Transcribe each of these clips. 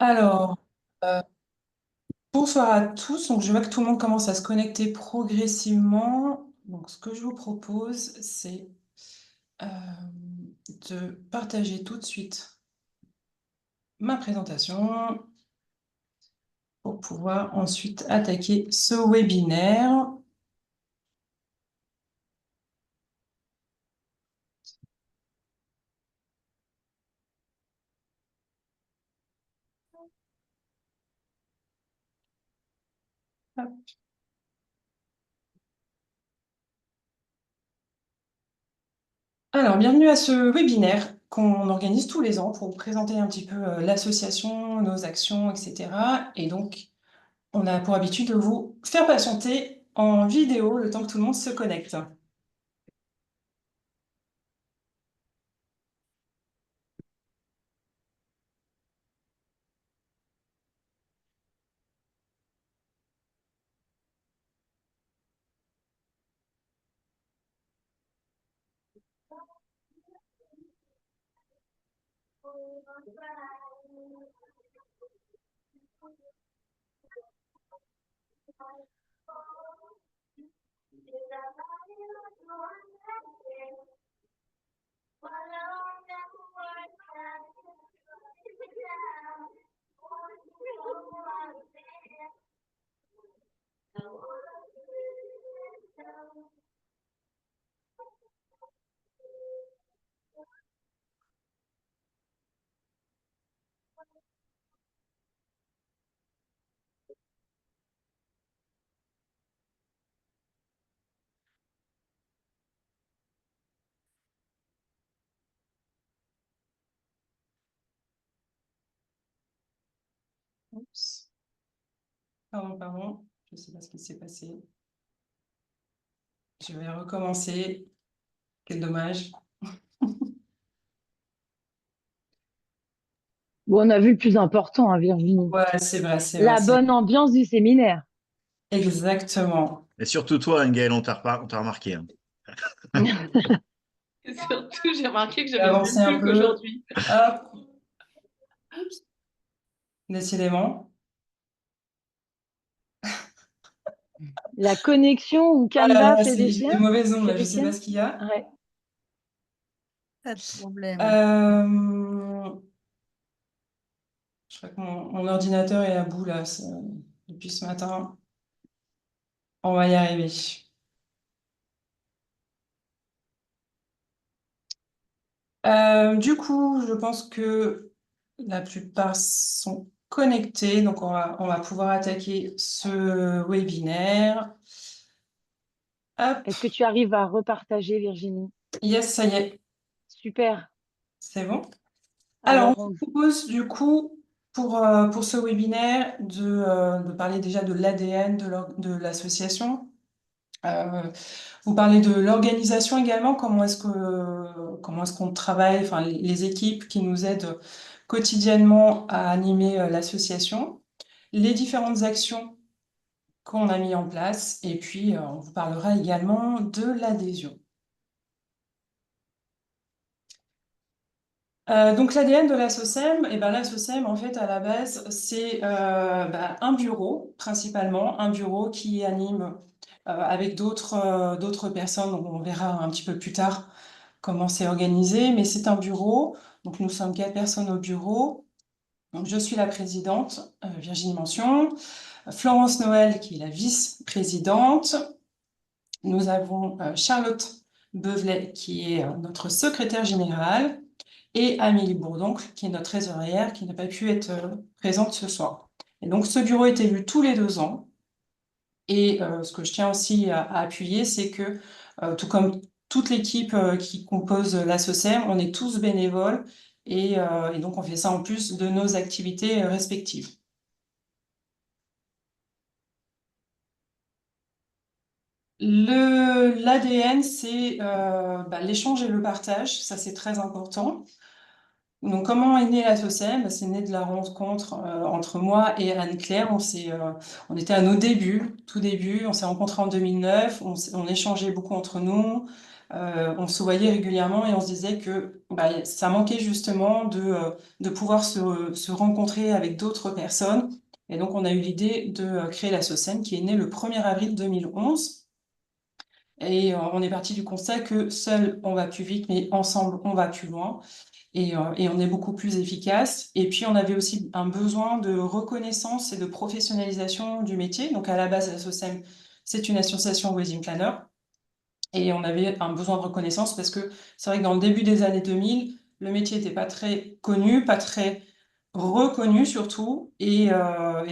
Alors, euh, bonsoir à tous. Donc, je vois que tout le monde commence à se connecter progressivement. Donc, ce que je vous propose, c'est euh, de partager tout de suite ma présentation pour pouvoir ensuite attaquer ce webinaire. Hop. Alors, bienvenue à ce webinaire qu'on organise tous les ans pour vous présenter un petit peu l'association, nos actions, etc. Et donc, on a pour habitude de vous faire patienter en vidéo le temps que tout le monde se connecte. Oups. Pardon, pardon, je ne sais pas ce qui s'est passé. Je vais recommencer. Quel dommage. Bon, on a vu le plus important, hein, Virginie. Ouais, c'est vrai, c'est vrai, La c'est bonne ambiance du séminaire. exactement. Et surtout toi, Ngaël, on t'a remarqué, hein. Et surtout, j'ai remarqué que Je vais j'avais le avancer même un pull peu. qu'aujourd'hui. Hop, décidément. La connexion ou Oh là Canva là, fait des j'ai des siens? mauvaises ondes, Fait là, je des ne sais pas siens? ce qu'il y a. Ouais. Pas de problème. Euh, je crois que mon ordinateur est à bout, là, depuis ce matin. On va y arriver. Du coup, je pense que la plupart sont connectés, donc on va pouvoir attaquer ce webinaire. Hop, Est-ce que tu arrives à repartager, Virginie? yes, ça y est, Super. c'est bon. Alors, on Alors, vous propose du coup, pour ce webinaire, de parler déjà de l'ADN de l'association. Euh, Vous parlez de l'organisation également, comment est-ce qu'on travaille, enfin les équipes qui nous aident quotidiennement à animer l'association, les différentes actions qu'on a mis en place, et puis on vous parlera également de l'adhésion. Donc l'ADN de la SOCEM, et ben la SOCEM en fait à la base c'est un bureau principalement, un bureau qui anime avec d'autres personnes. On verra un petit peu plus tard comment c'est organisé, mais c'est un bureau. Donc nous sommes 4 personnes au bureau. Donc je suis la présidente, Virginie Mention, Florence Noël qui est la vice-présidente. Nous avons Charlotte Beuvelet qui est notre secrétaire générale et Amélie Bourdoncle, qui est notre trésorière, qui n'a pas pu être présente ce soir. Et donc, ce bureau est élu tous les 2 ans. Et ce que je tiens aussi à appuyer, c'est que, tout comme toute l'équipe qui compose la SOCEM, on est tous bénévoles et donc on fait ça en plus de nos activités respectives. L'ADN, c'est l'échange et le partage, ça c'est très important. Donc, comment est née la SOCEM? C'est né de la rencontre entre moi et Anne-Claire. On était à nos débuts, tout début. On s'est rencontrés en 2009. On échangeait beaucoup entre nous. On se voyait régulièrement et on se disait que bah, ça manquait justement de pouvoir se rencontrer avec d'autres personnes. Et donc, on a eu l'idée de créer la SOCEM qui est née le 1er avril 2011. Et on est parti du constat que seul on va plus vite, mais ensemble on va plus loin et on est beaucoup plus efficace. Et puis on avait aussi un besoin de reconnaissance et de professionnalisation du métier. Donc à la base, la SOCEM, c'est une association wedding planner. Et on avait un besoin de reconnaissance parce que c'est vrai que dans le début des années 2000, le métier n'était pas très connu, pas très reconnu surtout. Et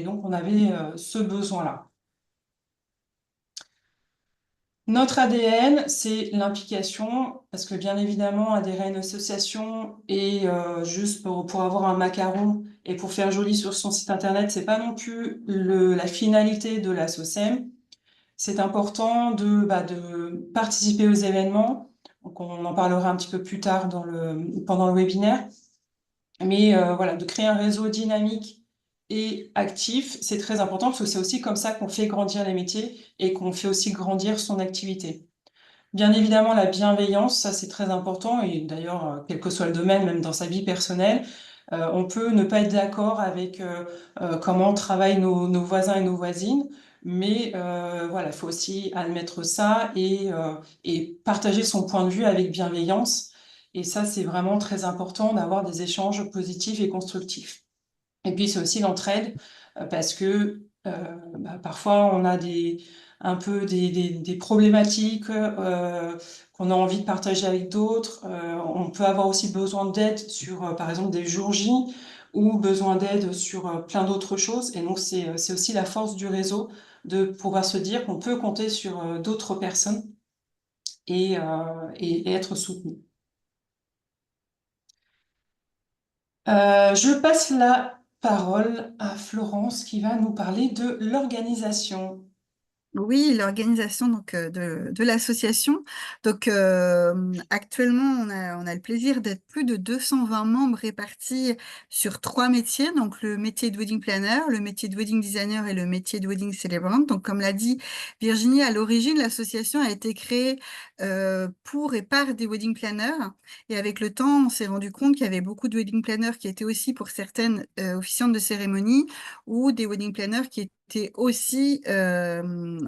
donc on avait ce besoin-là. Notre ADN, c'est l'implication, parce que bien évidemment, adhérer à une association et juste pour avoir un macaron et pour faire joli sur son site internet, c'est pas non plus la finalité de la SOCEM. C'est important de participer aux événements. Donc on en parlera un petit peu plus tard pendant le webinaire. Mais voilà, de créer un réseau dynamique et actif, c'est très important parce que c'est aussi comme ça qu'on fait grandir les métiers et qu'on fait aussi grandir son activité. Bien évidemment, la bienveillance, ça c'est très important et d'ailleurs, quel que soit le domaine, même dans sa vie personnelle, on peut ne pas être d'accord avec comment travaillent nos voisins et nos voisines, mais voilà, il faut aussi admettre ça et partager son point de vue avec bienveillance. Et ça, c'est vraiment très important d'avoir des échanges positifs et constructifs. Et puis, c'est aussi l'entraide, parce que parfois, on a un peu des problématiques qu'on a envie de partager avec d'autres. On peut avoir aussi besoin d'aide sur, par exemple, des jours J ou besoin d'aide sur plein d'autres choses. Et donc, c'est aussi la force du réseau de pouvoir se dire qu'on peut compter sur d'autres personnes et être soutenu. Je passe la parole à Florence qui va nous parler de l'organisation. Oui, l'organisation donc de l'association. Donc actuellement, on a le plaisir d'être plus de 220 membres répartis sur 3 métiers. Donc le métier de wedding planner, le métier de wedding designer et le métier de wedding celebrant. Donc comme l'a dit Virginie, à l'origine, l'association a été créée pour et par des wedding planners. Et avec le temps, on s'est rendu compte qu'il y avait beaucoup de wedding planners qui étaient aussi pour certaines officiantes de cérémonie ou des wedding planners qui étaient aussi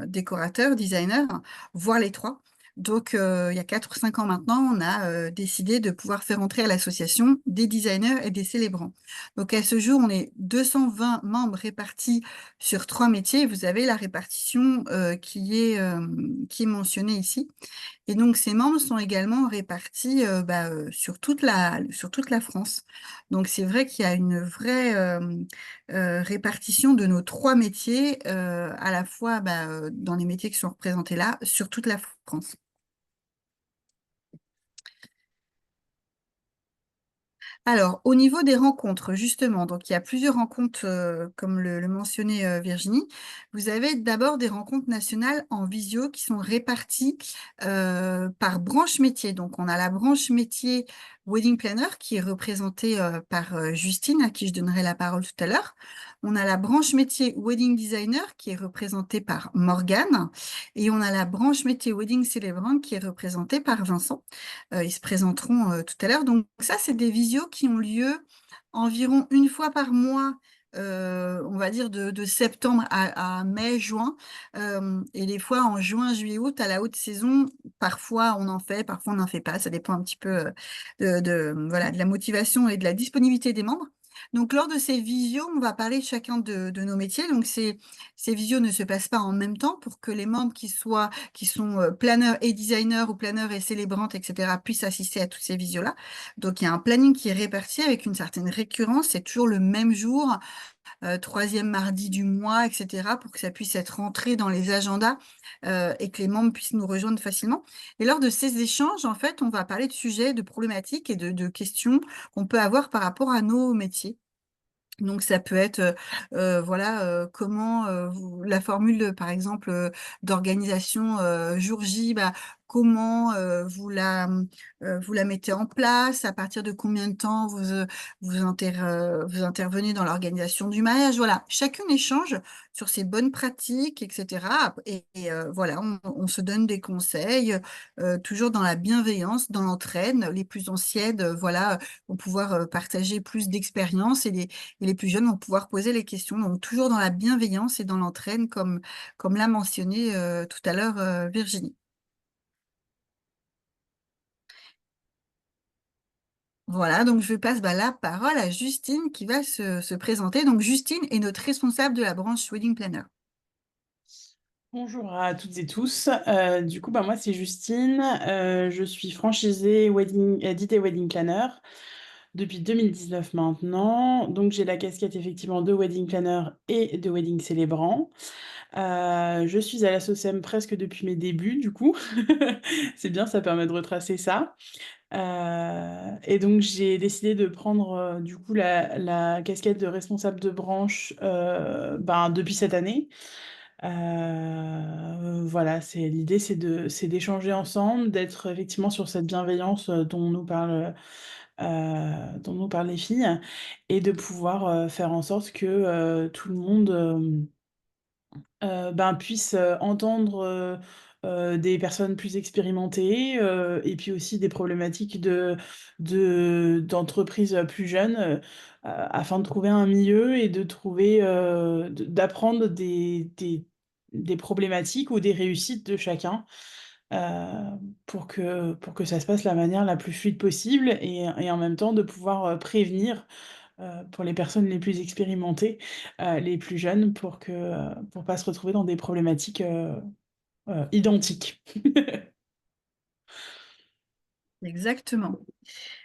décorateurs, designers, voire les trois. Donc, il y a 4 ou 5 ans maintenant, on a décidé de pouvoir faire entrer à l'association des designers et des célébrants. Donc, à ce jour, on est 220 membres répartis sur 3 métiers. Vous avez la répartition qui est mentionnée ici. Et donc, ces membres sont également répartis sur toute la France. Donc, c'est vrai qu'il y a une vraie répartition de nos 3 métiers, à la fois dans les métiers qui sont représentés là, sur toute la France. Alors, au niveau des rencontres, justement, donc il y a plusieurs rencontres, comme le mentionnait Virginie. Vous avez d'abord des rencontres nationales en visio qui sont réparties par branche métier. Donc, on a la branche métier Wedding Planner qui est représentée par Justine, à qui je donnerai la parole tout à l'heure. On a la branche métier Wedding Designer qui est représentée par Morgane. Et on a la branche métier Wedding Celebrant qui est représentée par Vincent. Ils se présenteront tout à l'heure. Donc ça, c'est des visios qui ont lieu environ une fois par mois, on va dire de septembre à mai, juin. Et des fois en juin, juillet, août, à la haute saison, parfois on en fait, parfois on n'en fait pas. Ça dépend un petit peu voilà, de la motivation et de la disponibilité des membres. Donc, lors de ces visios, on va parler chacun de nos métiers. Donc, ces visios ne se passent pas en même temps pour que les membres qui sont planeurs et designers ou planeurs et célébrantes, etc., puissent assister à toutes ces visios-là. Donc, il y a un planning qui est réparti avec une certaine récurrence. C'est toujours le même jour, 3e mardi du mois, etc., pour que ça puisse être rentré dans les agendas et que les membres puissent nous rejoindre facilement. Et lors de ces échanges, en fait, on va parler de sujets, de problématiques et de questions qu'on peut avoir par rapport à nos métiers. Donc, ça peut être, comment la formule, par exemple, d'organisation jour J, comment vous la mettez en place, à partir de combien de temps vous intervenez dans l'organisation du mariage. Voilà, chacune échange sur ses bonnes pratiques, etc. Voilà, on se donne des conseils, toujours dans la bienveillance, dans l'entraide. Les plus anciennes, voilà, vont pouvoir partager plus d'expérience et les plus jeunes vont pouvoir poser les questions. Donc, toujours dans la bienveillance et dans l'entraide, comme l'a mentionné tout à l'heure Virginie. Voilà, donc je passe la parole à Justine qui va se présenter. Donc, Justine est notre responsable de la branche Wedding Planner. Bonjour à toutes et tous. Du coup, moi, c'est Justine. Je suis franchisée Edit et Wedding Planner depuis 2019 maintenant. Donc, j'ai la casquette effectivement de Wedding Planner et de Wedding Célébrant. Je suis à la SOCEM presque depuis mes débuts, du coup. C'est bien, ça permet de retracer ça. Et donc, j'ai décidé de prendre du coup la casquette de responsable de branche depuis cette année. Voilà, l'idée, c'est d'échanger ensemble, d'être effectivement sur cette bienveillance dont nous parlent les filles, et de pouvoir faire en sorte que tout le monde puisse entendre des personnes plus expérimentées, et puis aussi des problématiques d'entreprises plus jeunes, afin de trouver un milieu et de trouver, d'apprendre des problématiques ou des réussites de chacun, pour que ça se passe de la manière la plus fluide possible, et en même temps de pouvoir prévenir pour les personnes les plus expérimentées, les plus jeunes, pour pas se retrouver dans des problématiques identiques. Exactement.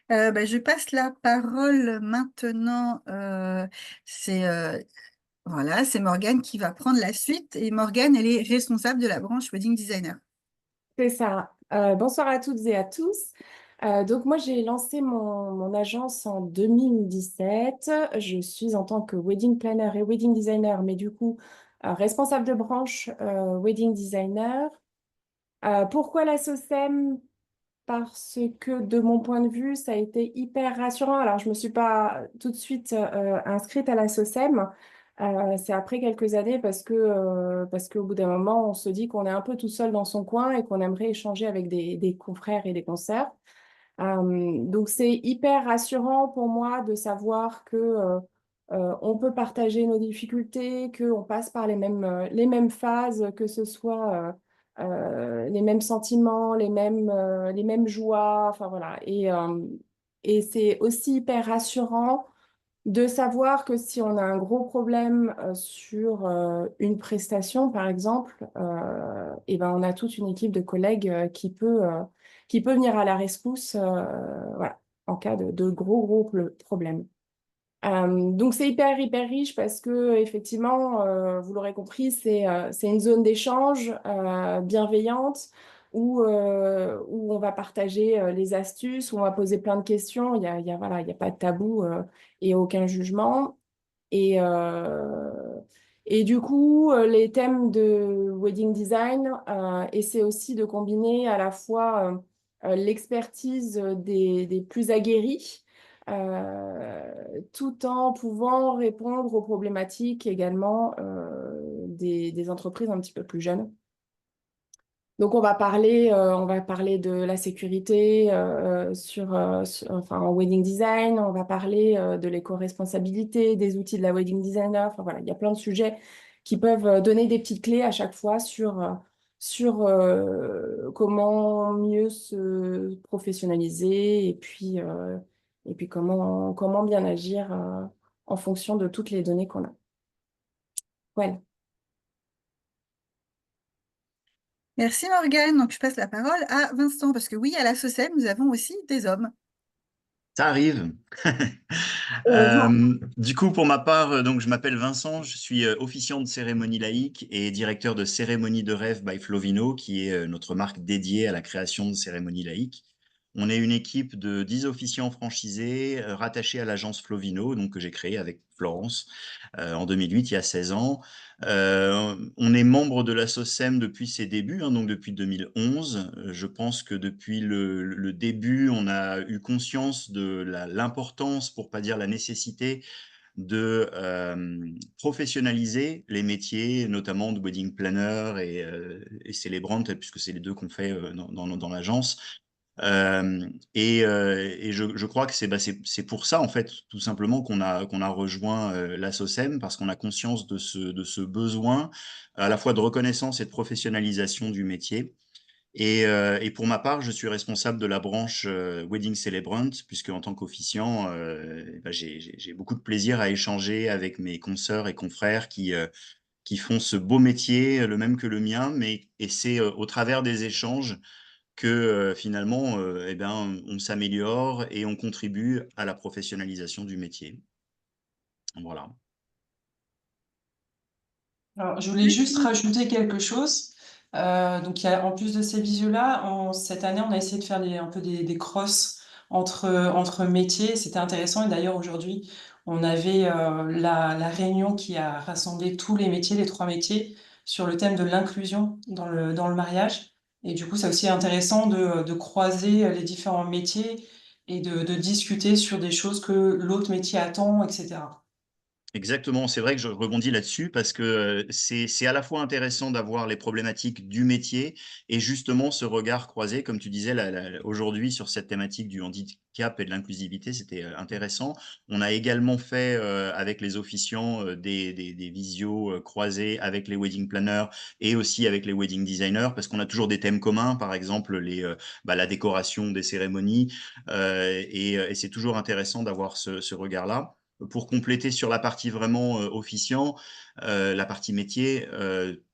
Je passe la parole maintenant. Voilà, c'est Morgane qui va prendre la suite. Et Morgane, elle est responsable de la branche Wedding Designer. C'est ça. Bonsoir à toutes et à tous. Donc moi, j'ai lancé mon agence en 2017. Je suis en tant que wedding planner et wedding designer, mais du coup, responsable de branche wedding designer. Pourquoi la SOCEM? Parce que de mon point de vue, ça a été hyper rassurant. Alors, je ne me suis pas tout de suite inscrite à la SOCEM. C'est après quelques années parce qu'au bout d'un moment, on se dit qu'on est un peu tout seul dans son coin et qu'on aimerait échanger avec des confrères et des consoeurs. Donc, c'est hyper rassurant pour moi de savoir que on peut partager nos difficultés, qu'on passe par les mêmes phases, que ce soit les mêmes sentiments, les mêmes joies, enfin voilà. Et c'est aussi hyper rassurant de savoir que si on a un gros problème sur une prestation, par exemple, et ben on a toute une équipe de collègues qui peut venir à la rescousse voilà, en cas de gros problèmes. Donc c'est hyper riche parce que effectivement, vous l'aurez compris, c'est une zone d'échange bienveillante où on va partager les astuces, où on va poser plein de questions. Voilà, il y a pas de tabou et aucun jugement. Et, euh, et du coup, les thèmes de wedding design essaient aussi de combiner à la fois l'expertise des plus aguerris, tout en pouvant répondre aux problématiques également des entreprises un petit peu plus jeunes. Donc, on va parler de la sécurité enfin, en wedding design. On va parler de l'éco-responsabilité, des outils de la wedding designer. Enfin, voilà, il y a plein de sujets qui peuvent donner des petites clés à chaque fois sur comment mieux se professionnaliser et puis comment bien agir en fonction de toutes les données qu'on a. Voilà. Merci Morgane. Donc, je passe la parole à Vincent, parce que oui, à la SOCEM, nous avons aussi des hommes. Ça arrive. Du coup, pour ma part, donc, je m'appelle Vincent, je suis officiant de cérémonie laïque et directeur de Cérémonie de Rêve by Flovino, qui est notre marque dédiée à la création de cérémonies laïques. On est une équipe de 10 officiants franchisés rattachés à l'agence Flovino, donc que j'ai créée avec Florence en 2008, il y a 16 ans. On est membre de la SOCEM depuis ses débuts, hein, donc depuis 2011. Je pense que depuis le début, on a eu conscience de l'importance, pour pas dire la nécessité, de professionnaliser les métiers, notamment de wedding planner et célébrant, puisque c'est les deux qu'on fait dans l'agence. Et je crois que c'est pour ça, en fait, tout simplement qu'on a rejoint la SOCEM, parce qu'on a conscience de ce besoin à la fois de reconnaissance et de professionnalisation du métier. Et pour ma part, je suis responsable de la branche Wedding Celebrant, puisque en tant qu'officiant, j'ai beaucoup de plaisir à échanger avec mes consoeurs et confrères qui font ce beau métier, le même que le mien, et c'est au travers des échanges que finalement, on s'améliore et on contribue à la professionnalisation du métier. Voilà. Alors, je voulais juste rajouter quelque chose. Donc, en plus de ces visios-là, cette année, on a essayé de faire un peu des crosses entre métiers. C'était intéressant. Et d'ailleurs, aujourd'hui, on avait la réunion qui a rassemblé tous les métiers, les 3 métiers, sur le thème de l'inclusion dans le mariage. Et du coup, c'est aussi intéressant de croiser les différents métiers et de discuter sur des choses que l'autre métier attend, etc. Exactement, c'est vrai que je rebondis là-dessus parce que c'est à la fois intéressant d'avoir les problématiques du métier et justement ce regard croisé, comme tu disais aujourd'hui sur cette thématique du handicap et de l'inclusivité, c'était intéressant. On a également fait avec les officiants des visios croisés avec les wedding planners et aussi avec les wedding designers, parce qu'on a toujours des thèmes communs, par exemple la décoration des cérémonies, et c'est toujours intéressant d'avoir ce regard-là. Pour compléter sur la partie vraiment officiant, la partie métier,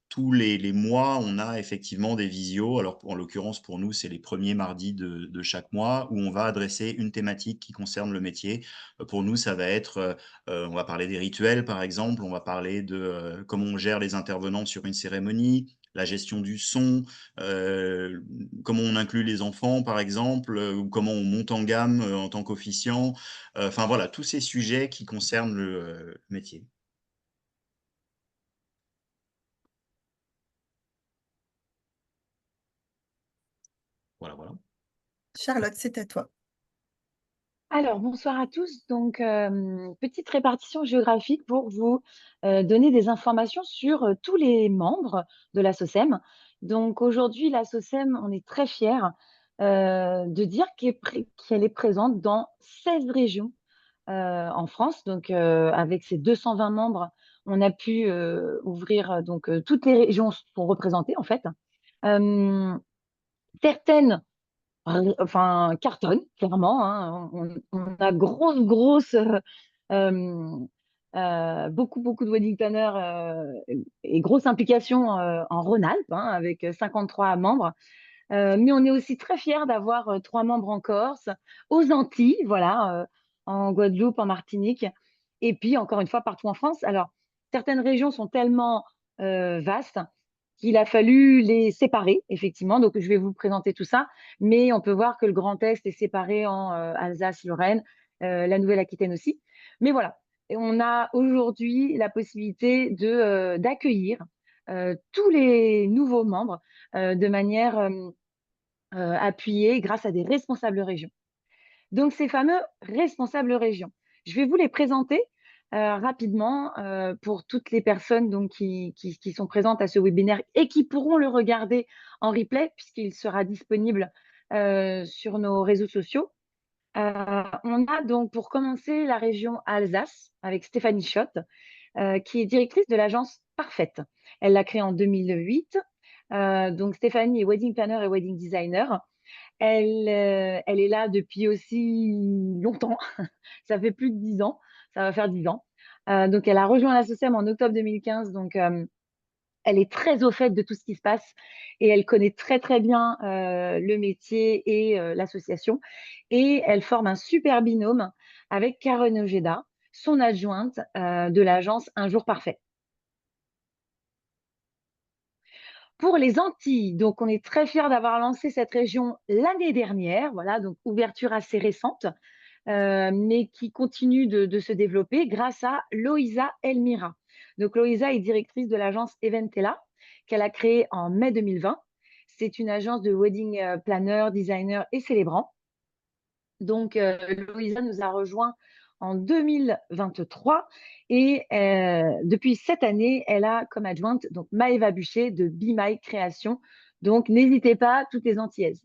tous les mois, on a effectivement des visios. Alors, en l'occurrence, pour nous, c'est les premiers mardis de chaque mois où on va adresser une thématique qui concerne le métier. Pour nous, ça va être, on va parler des rituels, par exemple, on va parler de comment on gère les intervenants sur une cérémonie, la gestion du son, comment on inclut les enfants, par exemple, ou comment on monte en gamme en tant qu'officiant. Enfin voilà, tous ces sujets qui concernent le métier. Voilà, voilà. Charlotte, c'est à toi. Alors, bonsoir à tous. Donc, petite répartition géographique pour vous donner des informations sur tous les membres de la SOCEM. Donc, aujourd'hui, la SOCEM, on est très fiers de dire qu'elle est présente dans 16 régions en France. Donc, avec ses 220 membres, on a pu ouvrir, donc toutes les régions sont représentées en fait. Certaines enfin, cartonne, clairement, hein. On a grosse, euh, beaucoup de wedding planners et grosse implication en Rhône-Alpes, hein, avec 53 membres. Mais on est aussi très fiers d'avoir 3 membres en Corse, aux Antilles, voilà, en Guadeloupe, en Martinique, et puis encore une fois partout en France. Alors, certaines régions sont tellement vastes qu'il a fallu les séparer, effectivement. Donc, je vais vous présenter tout ça, mais on peut voir que le Grand Est est séparé en Alsace-Lorraine, la Nouvelle-Aquitaine aussi. Mais voilà, et on a aujourd'hui la possibilité d'accueillir tous les nouveaux membres de manière appuyée grâce à des responsables régions. Donc, ces fameux responsables régions, je vais vous les présenter rapidement pour toutes les personnes donc, qui sont présentes à ce webinaire et qui pourront le regarder en replay puisqu'il sera disponible sur nos réseaux sociaux. On a donc pour commencer la région Alsace avec Stéphanie Schott, qui est directrice de l'agence Parfaite. Elle l'a créée en 2008. Donc Stéphanie est wedding planner et wedding designer. Elle est là depuis aussi longtemps. Ça fait plus de 10 ans. Ça va faire 10 ans. Donc, elle a rejoint la SOCEM en octobre 2015. Donc, elle est très au fait de tout ce qui se passe et elle connaît très, très bien le métier et l'association. Et elle forme un super binôme avec Karen Ojeda, son adjointe de l'agence Un Jour Parfait. Pour les Antilles, donc on est très fiers d'avoir lancé cette région l'année dernière, voilà, donc ouverture assez récente, mais qui continue de se développer grâce à Loïsa Elmira. Donc Loïsa est directrice de l'agence Eventella, qu'elle a créée en mai 2020. C'est une agence de wedding planner, designer et célébrant. Donc Loïsa nous a rejoint en 2023 et depuis cette année, elle a comme adjointe donc Maëva Bûcher de Be My Création. Donc n'hésitez pas, toutes les Antillaises.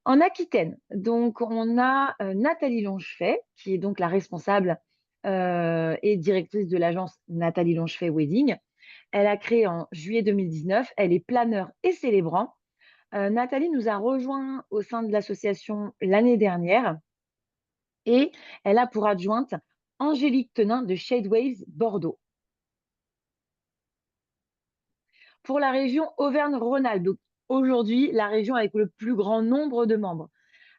En Aquitaine, donc on a Nathalie Longefay, qui est donc la responsable et directrice de l'agence Nathalie Longefay Wedding. Elle a créé en juillet 2019, elle est planeur et célébrant. Nathalie nous a rejoint au sein de l'association l'année dernière et elle a pour adjointe Angélique Tenin de Shade Waves Bordeaux. Pour la région Auvergne-Rhône-Alpes, donc aujourd'hui la région avec le plus grand nombre de membres,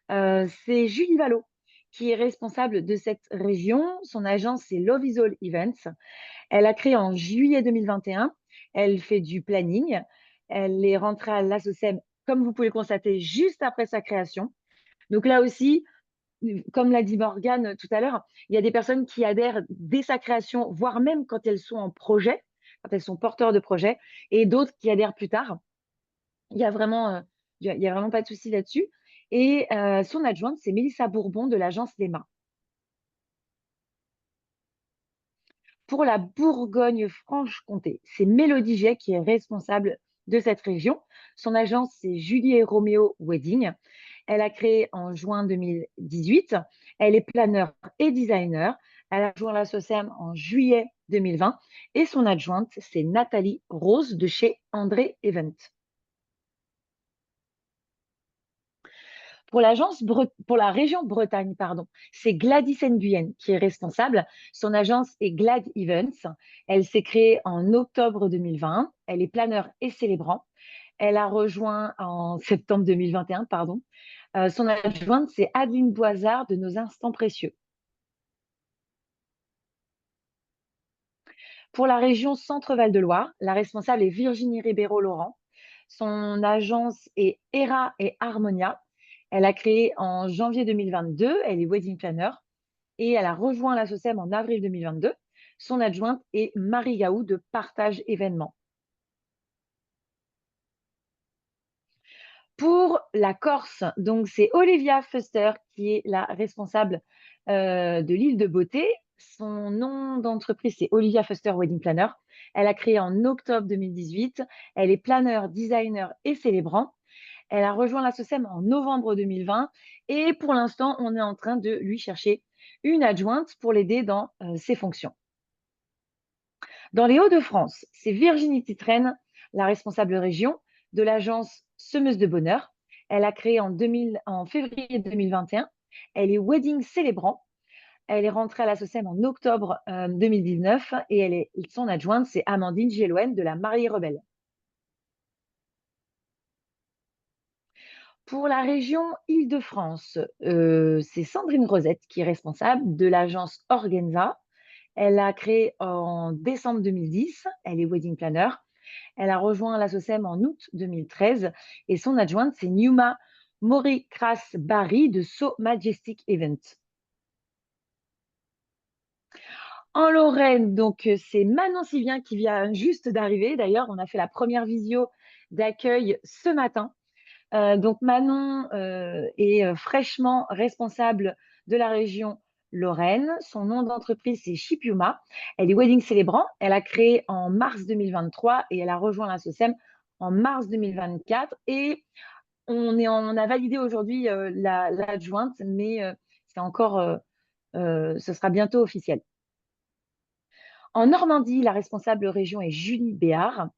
c'est Julie Vallot qui est responsable de cette région. Son agence, c'est Love Is All Events. Elle a créé en juillet 2021. Elle fait du planning. Elle est rentrée à l'ASSOCEM, comme vous pouvez le constater, juste après sa création. Donc là aussi, comme l'a dit Morgane tout à l'heure, il y a des personnes qui adhèrent dès sa création, voire même quand elles sont en projet, quand elles sont porteurs de projet, et d'autres qui adhèrent plus tard. Il y a vraiment, pas de souci là-dessus. Et son adjointe, c'est Mélissa Bourbon de l'agence Lema. Pour la Bourgogne-Franche-Comté, c'est Mélodie Jay qui est responsable de cette région. Son agence, c'est Julie et Roméo Wedding. Elle a créé en juin 2018. Elle est planeur et designer. Elle a rejoint la SOCEM en juillet 2020. Et son adjointe, c'est Nathalie Rose de chez André Event. Pour la région Bretagne, pardon, c'est Gladys Nguyen qui est responsable. Son agence est Glad Events. Elle s'est créée en octobre 2020. Elle est planeur et célébrant. Elle a rejoint en septembre 2021, pardon. Son adjointe, c'est Adeline Boisard de Nos Instants Précieux. Pour la région Centre-Val de Loire, la responsable est Virginie Ribeiro-Laurent. Son agence est Hera et Harmonia. Elle a créé en janvier 2022, elle est wedding planner et elle a rejoint la SOCEM en avril 2022. Son adjointe est Marie Gaou de Partage Événements. Pour la Corse, donc c'est Olivia Fuster qui est la responsable de l'île de Beauté. Son nom d'entreprise, c'est Olivia Fuster Wedding Planner. Elle a créé en octobre 2018. Elle est planeur, designer et célébrant. Elle a rejoint la SOCEM en novembre 2020 et pour l'instant, on est en train de lui chercher une adjointe pour l'aider dans ses fonctions. Dans les Hauts-de-France, c'est Virginie Titraine, la responsable région de l'agence Semeuse de Bonheur. Elle a créé en février 2021. Elle est wedding célébrant. Elle est rentrée à la SOCEM en octobre 2019 et son adjointe, c'est Amandine Géloën de la Mariée Rebelle. Pour la région Île-de-France, c'est Sandrine Rosette qui est responsable de l'agence Organza. Elle a créé en décembre 2010. Elle est wedding planner. Elle a rejoint la SOCEM en août 2013 et son adjointe, c'est Numa Morikras-Barry de So Majestic Event. En Lorraine, donc c'est Manon Sivien qui vient juste d'arriver. D'ailleurs, on a fait la première visio d'accueil ce matin. Donc Manon est fraîchement responsable de la région Lorraine. Son nom d'entreprise, c'est Shipiuma. Elle est wedding célébrant. Elle a créé en mars 2023 et elle a rejoint la SOCEM en mars 2024. Et on a validé aujourd'hui l'adjointe, mais c'est encore, ce sera bientôt officiel. En Normandie, la responsable région est Julie Béard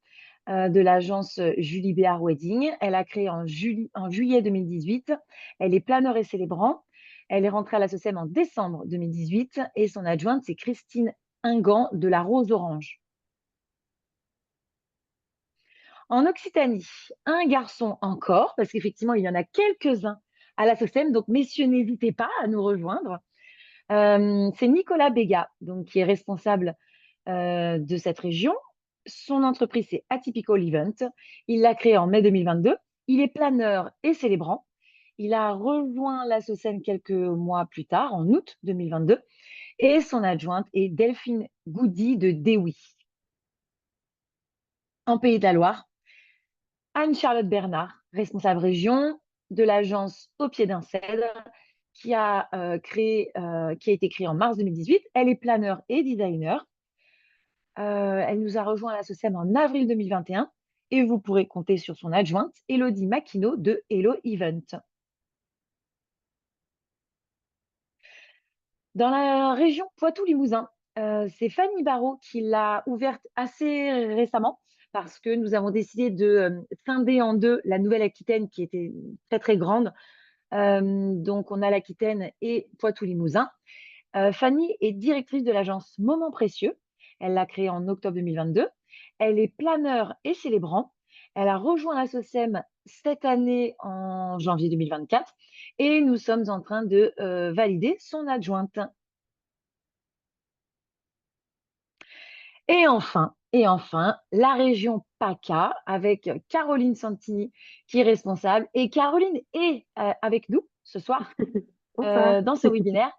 de l'agence Julie Béard Wedding. Elle a créé en juillet 2018. Elle est planeur et célébrant. Elle est rentrée à la SOCEM en décembre 2018 et son adjointe, c'est Christine Ingan de la Rose Orange. En Occitanie, un garçon encore, parce qu'effectivement, il y en a quelques-uns à la SOCEM, donc messieurs, n'hésitez pas à nous rejoindre. C'est Nicolas Béga, donc, qui est responsable de cette région. son entreprise, c'est Atypical Event. Il l'a créée en mai 2022. Il est planeur et célébrant. Il a rejoint la SOCEM quelques mois plus tard, en août 2022, et son adjointe est Delphine Goudy de Dewi. En Pays de la Loire, Anne-Charlotte Bernard, responsable région de l'agence Au pied d'un cèdre, qui a été créée en mars 2018. Elle est planeur et designer. Elle nous a rejoint à la SOCEM en avril 2021 et vous pourrez compter sur son adjointe, Elodie Makino de Hello Event. Dans la région Poitou-Limousin, c'est Fanny Barrault qui l'a ouverte assez récemment parce que nous avons décidé de scinder en deux la Nouvelle-Aquitaine qui était très très grande. Donc on a l'Aquitaine et Poitou-Limousin. Fanny est directrice de l'agence Moment Précieux. Elle l'a créée en octobre 2022. Elle est planeur et célébrant. Elle a rejoint la SOCEM cette année en janvier 2024 et nous sommes en train de valider son adjointe. Et enfin, la région PACA avec Caroline Santini qui est responsable. Et Caroline est avec nous ce soir Bonsoir. dans ce webinaire.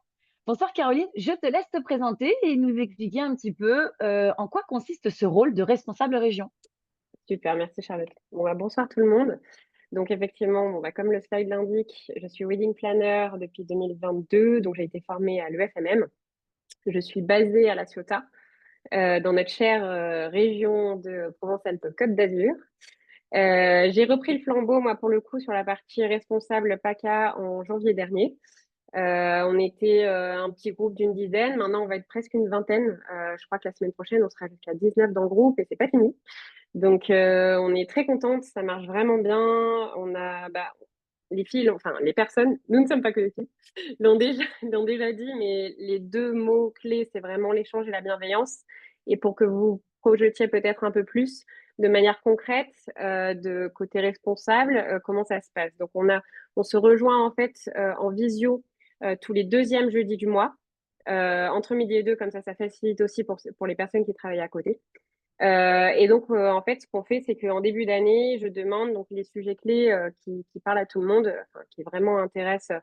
Bonsoir Caroline, je te laisse te présenter et nous expliquer un petit peu en quoi consiste ce rôle de responsable région. Super, merci Charlotte. Bon, bonsoir tout le monde. Donc effectivement, comme le slide l'indique, je suis wedding planner depuis 2022, donc j'ai été formée à l'EFMM. Je suis basée à La Ciotat, dans notre chère région de Provence-Alpes-Côte d'Azur. J'ai repris le flambeau, moi, pour le coup, sur la partie responsable PACA en janvier dernier. On était un petit groupe d'une dizaine. Maintenant, on va être presque une vingtaine. Je crois que la semaine prochaine, on sera jusqu'à 19 dans le groupe et c'est pas fini. Donc, on est très contente. Ça marche vraiment bien. On a les filles, enfin les personnes, nous ne sommes pas que les filles, l'ont déjà dit, mais les deux mots clés, c'est vraiment l'échange et la bienveillance. Et pour que vous projetiez peut-être un peu plus de manière concrète, de côté responsable, comment ça se passe. Donc, on se rejoint en fait en visio tous les deuxièmes jeudis du mois, entre midi et deux, comme ça facilite aussi pour les personnes qui travaillent à côté. Et donc, en fait, ce qu'on fait, c'est qu'en début d'année, je demande donc les sujets clés qui parlent à tout le monde, qui vraiment intéressent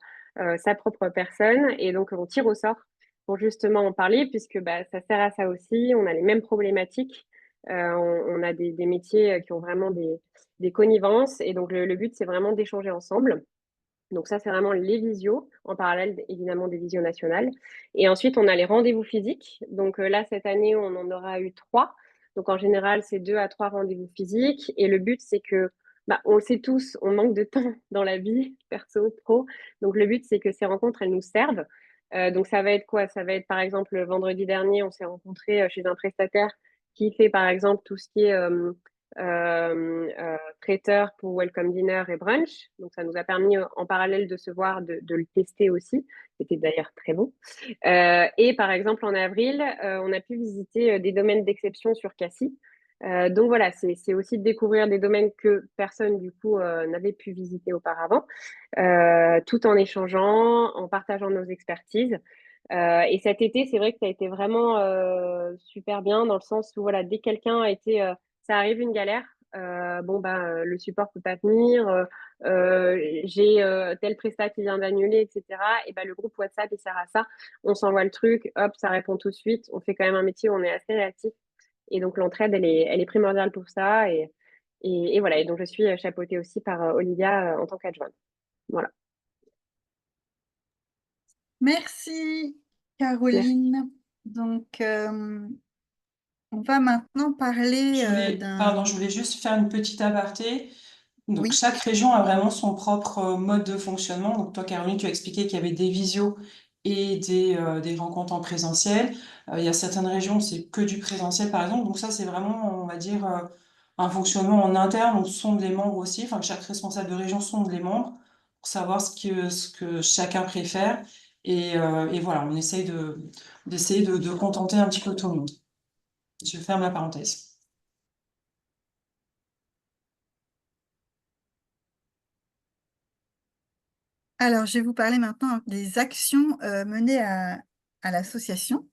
sa propre personne. Et donc, on tire au sort pour justement en parler, puisque ça sert à ça aussi. On a les mêmes problématiques. On a des métiers qui ont vraiment des connivences. Et donc, le but, c'est vraiment d'échanger ensemble. Donc ça, c'est vraiment les visios, en parallèle évidemment des visios nationales. Et ensuite, on a les rendez-vous physiques. Donc là, cette année, on en aura eu 3. Donc en général, c'est 2 à 3 rendez-vous physiques. Et le but, c'est que, on le sait tous, on manque de temps dans la vie, perso, pro. Donc le but, c'est que ces rencontres, elles nous servent. Donc ça va être quoi? Ça va être par exemple, vendredi dernier, on s'est rencontrés chez un prestataire qui fait par exemple tout ce qui est traiteur pour Welcome Dinner et Brunch. Donc, ça nous a permis en parallèle de se voir, de le tester aussi. C'était d'ailleurs très bon. Et par exemple, en avril, on a pu visiter des domaines d'exception sur Cassis. Donc voilà, c'est aussi de découvrir des domaines que personne du coup n'avait pu visiter auparavant, tout en échangeant, en partageant nos expertises. Et cet été, c'est vrai que ça a été vraiment super bien dans le sens où voilà, dès que quelqu'un a été, ça arrive une galère, le support peut pas venir, j'ai tel prestat qui vient d'annuler, etc. Et le groupe WhatsApp il sert à ça. On s'envoie le truc, hop, ça répond tout de suite. On fait quand même un métier où on est assez réactif. Et donc l'entraide, elle est primordiale pour ça. Et voilà. Et donc je suis chapeautée aussi par Olivia en tant qu'adjointe. Voilà. Merci, Merci. Caroline. Donc, on va maintenant parler je voulais juste faire une petite aparté. Donc, Oui. chaque région a vraiment son propre mode de fonctionnement. Donc, toi, Caroline, tu as expliqué qu'il y avait des visios et des rencontres en présentiel. Il y a certaines régions, c'est que du présentiel, par exemple. Donc, ça, c'est vraiment, on va dire, un fonctionnement en interne. On sonde les membres aussi. Enfin, chaque responsable de région sonde les membres pour savoir ce que chacun préfère. Et voilà, on essaye de contenter un petit peu tout le monde. Je ferme la parenthèse. Alors, je vais vous parler maintenant des actions menées à l'association.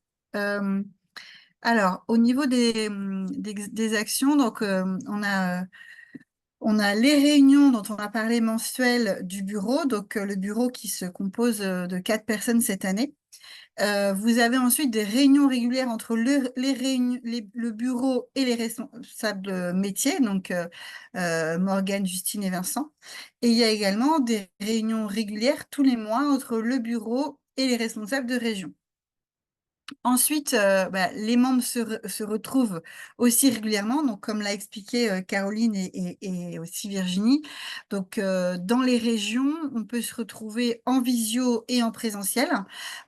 Alors, au niveau des actions, donc on a les réunions dont on a parlé mensuelles du bureau, donc le bureau qui se compose de 4 personnes cette année. Vous avez ensuite des réunions régulières entre le bureau et les responsables métiers, donc Morgane, Justine et Vincent. Et il y a également des réunions régulières tous les mois entre le bureau et les responsables de région. Ensuite, les membres se retrouvent aussi régulièrement, donc comme l'a expliqué Caroline et aussi Virginie. Donc, dans les régions, on peut se retrouver en visio et en présentiel,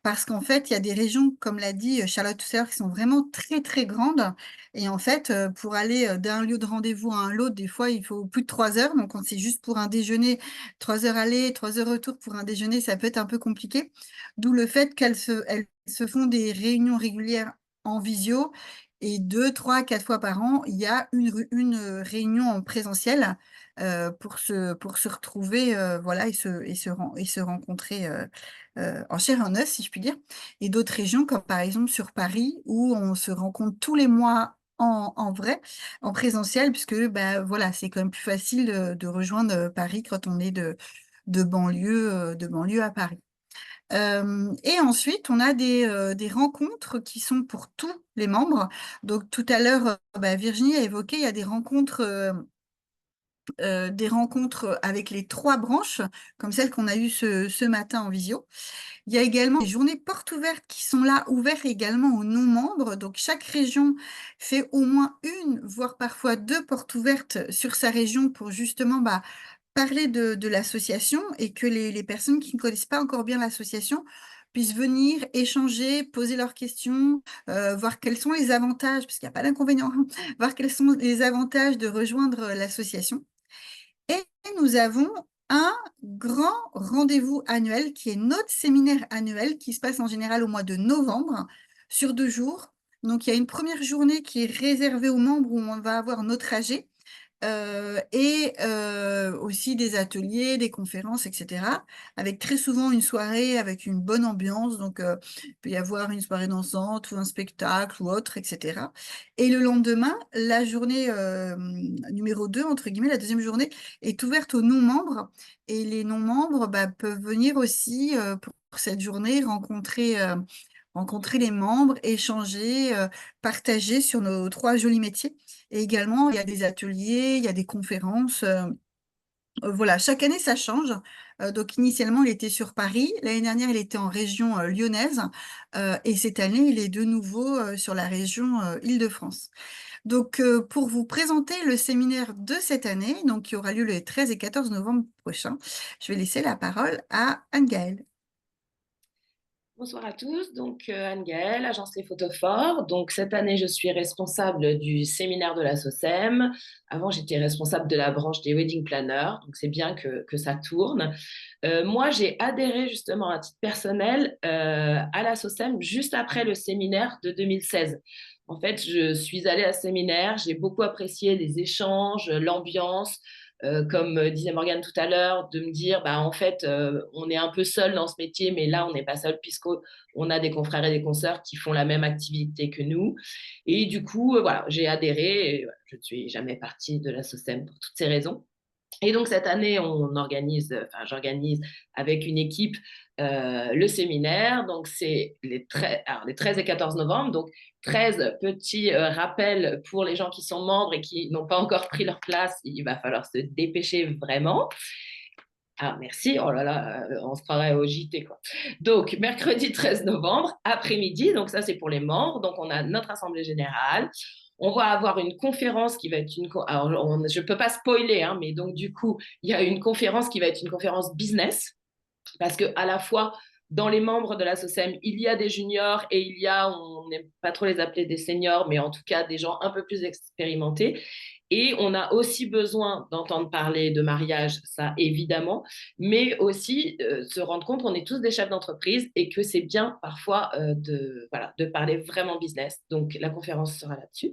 parce qu'en fait, il y a des régions, comme l'a dit Charlotte tout à l'heure, qui sont vraiment très, très grandes. Et en fait, pour aller d'un lieu de rendez-vous à un autre, des fois, il faut plus de 3 heures. Donc, quand c'est juste pour un déjeuner, 3 heures aller, 3 heures retour pour un déjeuner, ça peut être un peu compliqué. D'où le fait elles se font des réunions régulières en visio et 2, 3, 4 fois par an, il y a une réunion en présentiel pour se retrouver voilà, et se rencontrer en chair et en os, si je puis dire. Et d'autres régions, comme par exemple sur Paris, où on se rencontre tous les mois en vrai, en présentiel, puisque voilà, c'est quand même plus facile de rejoindre Paris quand on est de banlieue à Paris. Et ensuite, on a des rencontres qui sont pour tous les membres. Donc, tout à l'heure, Virginie a évoqué, il y a des rencontres avec les 3 branches, comme celle qu'on a eue ce matin en visio. Il y a également des journées portes ouvertes qui sont là, ouvertes également aux non-membres. Donc, chaque région fait au moins 1, voire parfois 2 portes ouvertes sur sa région pour justement parler de l'association et que les personnes qui ne connaissent pas encore bien l'association puissent venir, échanger, poser leurs questions, voir quels sont les avantages, parce qu'il n'y a pas d'inconvénients, voir quels sont les avantages de rejoindre l'association. Et nous avons un grand rendez-vous annuel qui est notre séminaire annuel qui se passe en général au mois de novembre sur 2 jours. Donc, il y a une première journée qui est réservée aux membres où on va avoir notre AG et aussi des ateliers, des conférences, etc. Avec très souvent une soirée avec une bonne ambiance. Donc, il peut y avoir une soirée dansante ou un spectacle ou autre, etc. Et le lendemain, la journée numéro 2, entre guillemets, la deuxième journée, est ouverte aux non-membres. Et les non-membres peuvent venir aussi pour cette journée rencontrer les membres, échanger, partager sur nos 3 jolis métiers. Et également, il y a des ateliers, il y a des conférences. Voilà, chaque année, ça change. Donc, initialement, il était sur Paris. L'année dernière, il était en région lyonnaise. Et cette année, il est de nouveau sur la région Île-de-France. Donc, pour vous présenter le séminaire de cette année, donc, qui aura lieu les 13 et 14 novembre prochains, je vais laisser la parole à Anne-Gaëlle. Bonsoir à tous, donc Anne-Gaëlle, agence Les Photophores. Donc cette année, je suis responsable du séminaire de la SOCEM. Avant, j'étais responsable de la branche des wedding planners, donc c'est bien que ça tourne. Moi, j'ai adhéré justement à titre personnel à la SOCEM juste après le séminaire de 2016. En fait, je suis allée à ce séminaire, j'ai beaucoup apprécié les échanges, l'ambiance. Comme disait Morgane tout à l'heure, de me dire, en fait, on est un peu seul dans ce métier, mais là, on n'est pas seul puisqu'on a des confrères et des consoeurs qui font la même activité que nous. Et du coup, voilà, j'ai adhéré. Et, je ne suis jamais partie de la SOCEM pour toutes ces raisons. Et donc, cette année, j'organise avec une équipe le séminaire. Donc, c'est les 13 et 14 novembre. Donc, 13 petits rappels pour les gens qui sont membres et qui n'ont pas encore pris leur place. Il va falloir se dépêcher vraiment. Ah, merci. Oh là là, on se croirait au JT, quoi. Donc, mercredi 13 novembre, après-midi. Donc, ça, c'est pour les membres. Donc, on a notre assemblée générale. On va avoir une conférence qui va être alors, je ne peux pas spoiler, hein, mais donc du coup, il y a une conférence qui va être une conférence business, parce qu'à la fois, dans les membres de la SOCEM, il y a des juniors et on n'aime pas trop les appeler des seniors, mais en tout cas des gens un peu plus expérimentés. Et on a aussi besoin d'entendre parler de mariage, ça évidemment, mais aussi se rendre compte qu'on est tous des chefs d'entreprise et que c'est bien parfois de parler vraiment business. Donc la conférence sera là-dessus.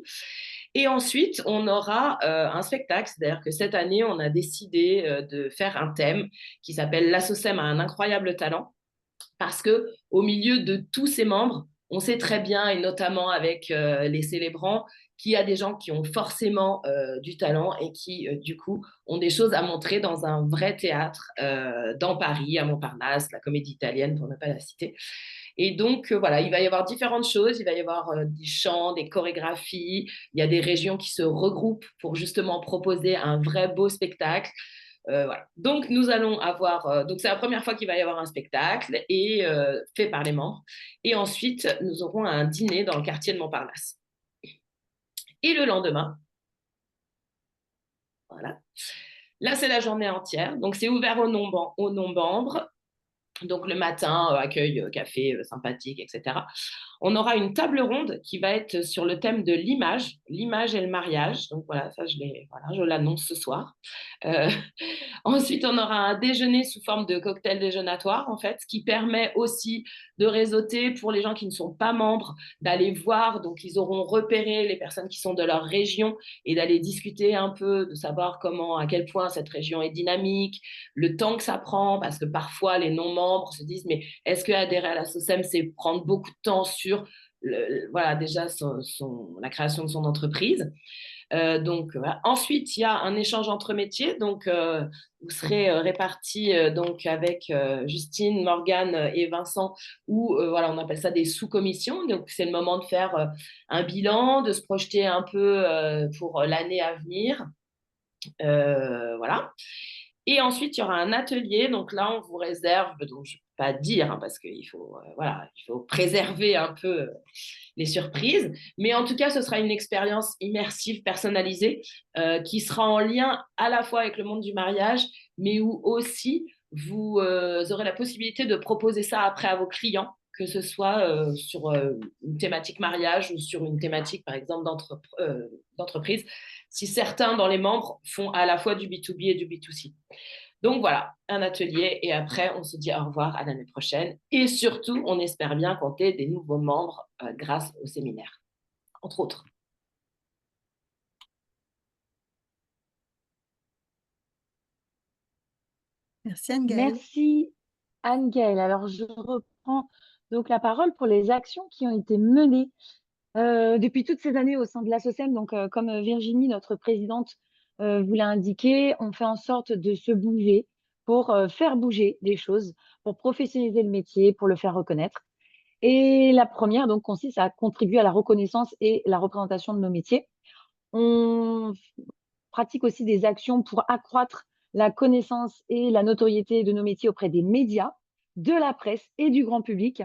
Et ensuite, on aura un spectacle, c'est-à-dire que cette année, on a décidé de faire un thème qui s'appelle « La SOCEM a un incroyable talent », parce qu'au milieu de tous ses membres, on sait très bien, et notamment avec les célébrants, qu'il y a des gens qui ont forcément du talent et qui, du coup, ont des choses à montrer dans un vrai théâtre dans Paris, à Montparnasse, la Comédie Italienne, pour ne pas la citer. Et donc, voilà, il va y avoir différentes choses. Il va y avoir des chants, des chorégraphies. Il y a des régions qui se regroupent pour justement proposer un vrai beau spectacle. Voilà. Donc, nous allons avoir. Donc, c'est la première fois qu'il va y avoir un spectacle et fait par les membres. Et ensuite, nous aurons un dîner dans le quartier de Montparnasse. Et le lendemain, voilà. Là, c'est la journée entière. Donc, c'est ouvert aux non-membres. Donc, le matin, accueil, café sympathique, etc. On aura une table ronde qui va être sur le thème de l'image et le mariage. Donc, voilà, ça, je l'annonce ce soir. Ensuite, on aura un déjeuner sous forme de cocktail déjeunatoire, en fait, ce qui permet aussi de réseauter pour les gens qui ne sont pas membres, d'aller voir. Donc, ils auront repéré les personnes qui sont de leur région et d'aller discuter un peu, de savoir à quel point cette région est dynamique, le temps que ça prend, parce que parfois, les non-membres se disent, mais est-ce que adhérer à la SOCEM, c'est prendre beaucoup de temps sur voilà, déjà la création de son entreprise. Donc, voilà. Ensuite, il y a un échange entre métiers. Donc, vous serez répartis donc avec Justine, Morgane et Vincent, où voilà, on appelle ça des sous-commissions. Donc, c'est le moment de faire un bilan, de se projeter un peu pour l'année à venir. Voilà. Et ensuite, il y aura un atelier. Donc là, on vous réserve, donc je ne peux pas dire, parce qu'il faut, voilà, il faut préserver un peu les surprises. Mais en tout cas, ce sera une expérience immersive, personnalisée, qui sera en lien à la fois avec le monde du mariage, mais où aussi vous aurez la possibilité de proposer ça après à vos clients, que ce soit sur une thématique mariage ou sur une thématique, par exemple, d'entreprise, si certains dans les membres font à la fois du B2B et du B2C. Donc voilà, un atelier et après, on se dit au revoir à l'année prochaine. Et surtout, on espère bien compter des nouveaux membres grâce au séminaire, entre autres. Merci Anne-Gaëlle. Merci Anne-Gaëlle. Alors, je reprends donc la parole pour les actions qui ont été menées depuis toutes ces années au sein de la SOCEM. Donc, comme Virginie, notre présidente, vous l'a indiqué, on fait en sorte de se bouger pour faire bouger les choses, pour professionnaliser le métier, pour le faire reconnaître. Et la première, donc, consiste à contribuer à la reconnaissance et la représentation de nos métiers. On pratique aussi des actions pour accroître la connaissance et la notoriété de nos métiers auprès des médias, de la presse et du grand public.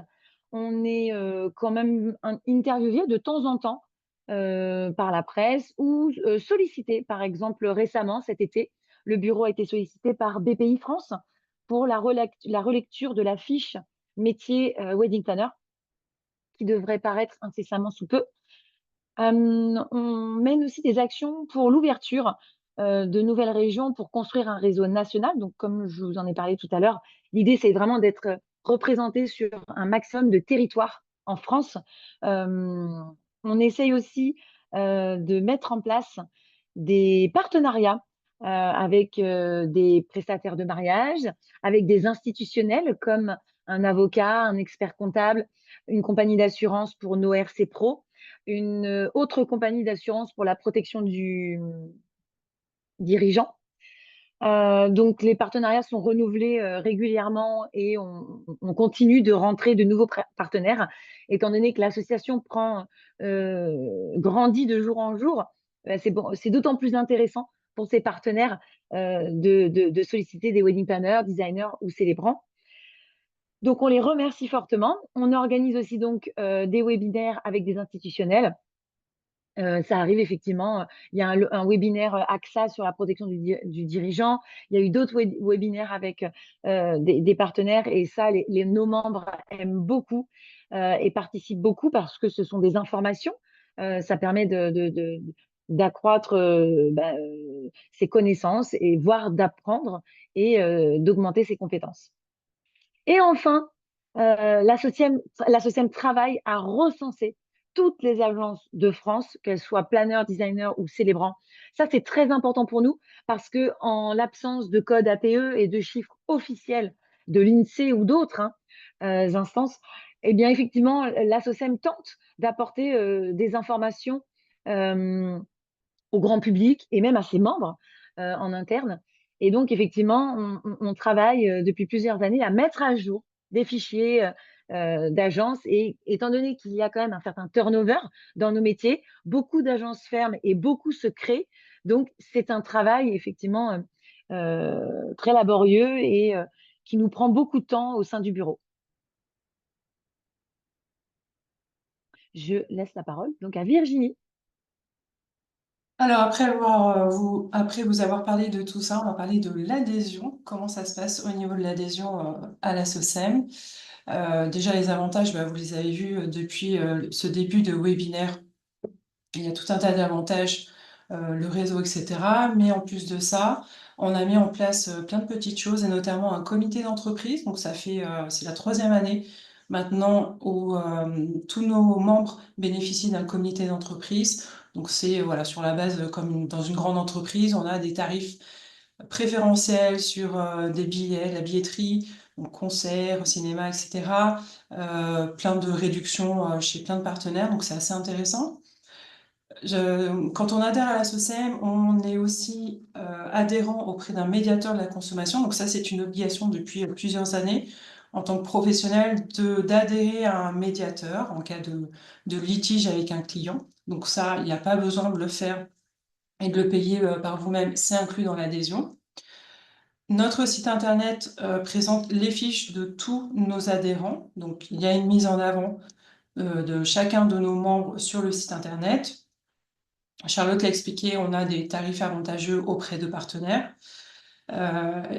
On est quand même interviewé de temps en temps par la presse ou sollicité. Par exemple, récemment, cet été, le bureau a été sollicité par BPI France pour la relecture de la fiche métier Wedding Planner qui devrait paraître incessamment sous peu. On mène aussi des actions pour l'ouverture de nouvelles régions pour construire un réseau national. Donc, comme je vous en ai parlé tout à l'heure, l'idée, c'est vraiment d'être représenté sur un maximum de territoires en France. On essaye aussi de mettre en place des partenariats avec des prestataires de mariage, avec des institutionnels comme un avocat, un expert comptable, une compagnie d'assurance pour nos RC Pro, une autre compagnie d'assurance pour la protection du dirigeant. Donc, les partenariats sont renouvelés régulièrement et on continue de rentrer de nouveaux partenaires, étant donné que l'association grandit de jour en jour. C'est d'autant plus intéressant pour ces partenaires de solliciter des wedding planners, designers ou célébrants. Donc, on les remercie fortement. On organise aussi donc des webinaires avec des institutionnels. Ça arrive effectivement. Il y a un webinaire AXA sur la protection du dirigeant. Il y a eu d'autres webinaires avec des partenaires et ça, nos membres aiment beaucoup et participent beaucoup parce que ce sont des informations. Ça permet d'accroître ses connaissances et voire d'apprendre et d'augmenter ses compétences. Et enfin, la SOCEM travaille à recenser toutes les agences de France, qu'elles soient planeurs, designers ou célébrants. Ça, c'est très important pour nous parce qu'en l'absence de code APE et de chiffres officiels de l'INSEE ou d'autres instances, eh bien, effectivement, la SOCEM tente d'apporter des informations au grand public et même à ses membres en interne. Et donc, effectivement, on travaille depuis plusieurs années à mettre à jour des fichiers d'agences. Et étant donné qu'il y a quand même un certain turnover dans nos métiers, beaucoup d'agences ferment et beaucoup se créent. Donc, c'est un travail effectivement très laborieux et qui nous prend beaucoup de temps au sein du bureau. Je laisse la parole donc à Virginie. Alors, après vous avoir parlé de tout ça, on va parler de l'adhésion. Comment ça se passe au niveau de l'adhésion à la SOCEM? Déjà, les avantages, bah, vous les avez vus depuis ce début de webinaire. Il y a tout un tas d'avantages, le réseau, etc. Mais en plus de ça, on a mis en place plein de petites choses, et notamment un comité d'entreprise. Donc, c'est la 3e année maintenant où tous nos membres bénéficient d'un comité d'entreprise. Donc, c'est voilà, sur la base, comme dans une grande entreprise, on a des tarifs préférentiels sur des billets, la billetterie, donc concerts, cinéma, etc. Plein de réductions chez plein de partenaires. Donc, c'est assez intéressant. Quand on adhère à la SOCEM, on est aussi adhérent auprès d'un médiateur de la consommation. Donc ça, c'est une obligation depuis plusieurs années en tant que professionnel d'adhérer à un médiateur en cas de litige avec un client. Donc ça, il n'y a pas besoin de le faire et de le payer par vous-même, c'est inclus dans l'adhésion. Notre site internet présente les fiches de tous nos adhérents. Donc il y a une mise en avant de chacun de nos membres sur le site internet. Charlotte l'a expliqué, on a des tarifs avantageux auprès de partenaires.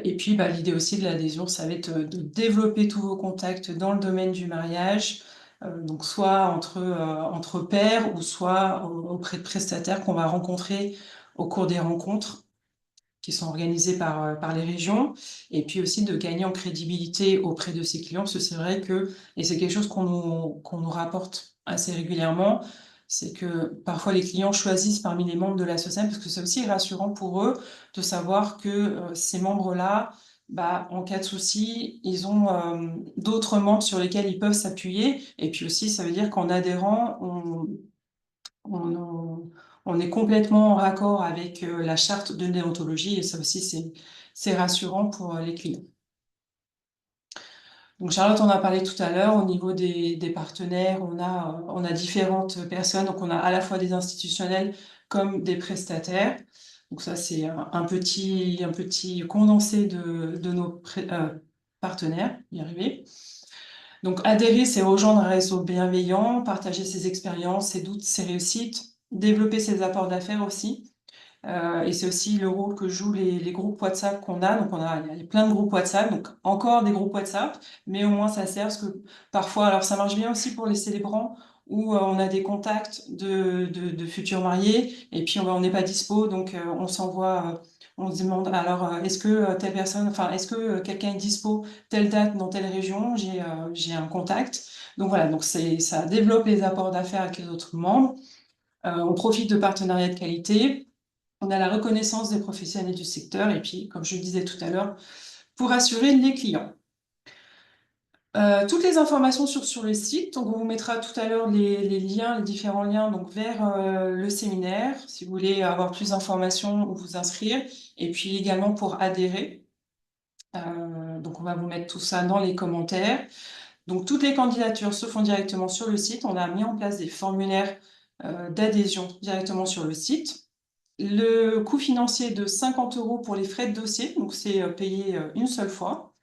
Et puis, bah, l'idée aussi de l'adhésion, ça va être de développer tous vos contacts dans le domaine du mariage, donc soit entre pairs ou soit auprès de prestataires qu'on va rencontrer au cours des rencontres qui sont organisées par les régions, et puis aussi de gagner en crédibilité auprès de ses clients, parce que c'est vrai que, et c'est quelque chose qu'on nous rapporte assez régulièrement, c'est que parfois les clients choisissent parmi les membres de la SOCEM, parce que c'est aussi rassurant pour eux de savoir que ces membres-là, bah, en cas de souci, ils ont d'autres membres sur lesquels ils peuvent s'appuyer, et puis aussi ça veut dire qu'en adhérant, on, on est complètement en raccord avec la charte de déontologie, et ça aussi, c'est rassurant pour les clients. Donc Charlotte en a parlé tout à l'heure, au niveau des partenaires, on a différentes personnes, donc on a à la fois des institutionnels comme des prestataires. Donc ça, c'est un petit condensé de nos partenaires, y arriver. Donc adhérer, c'est rejoindre un réseau bienveillant, partager ses expériences, ses doutes, ses réussites, développer ses apports d'affaires aussi. Et c'est aussi le rôle que jouent les groupes WhatsApp qu'on a. Donc il y a plein de groupes WhatsApp, donc encore des groupes WhatsApp, mais au moins ça sert parce que parfois, alors ça marche bien aussi pour les célébrants où on a des contacts de futurs mariés et puis on n'est pas dispo, donc on s'envoie, on se demande alors est-ce que telle personne, enfin est-ce que quelqu'un est dispo telle date dans telle région, j'ai un contact. Donc voilà, donc ça développe les apports d'affaires avec les autres membres. On profite de partenariats de qualité. On a la reconnaissance des professionnels du secteur et puis, comme je le disais tout à l'heure, pour assurer les clients. Toutes les informations sur le site, donc on vous mettra tout à l'heure les liens, les différents liens donc vers le séminaire, si vous voulez avoir plus d'informations ou vous inscrire, et puis également pour adhérer. Donc on va vous mettre tout ça dans les commentaires. Donc toutes les candidatures se font directement sur le site. On a mis en place des formulaires d'adhésion directement sur le site. Le coût financier est de 50 € pour les frais de dossier, donc c'est payé une seule fois.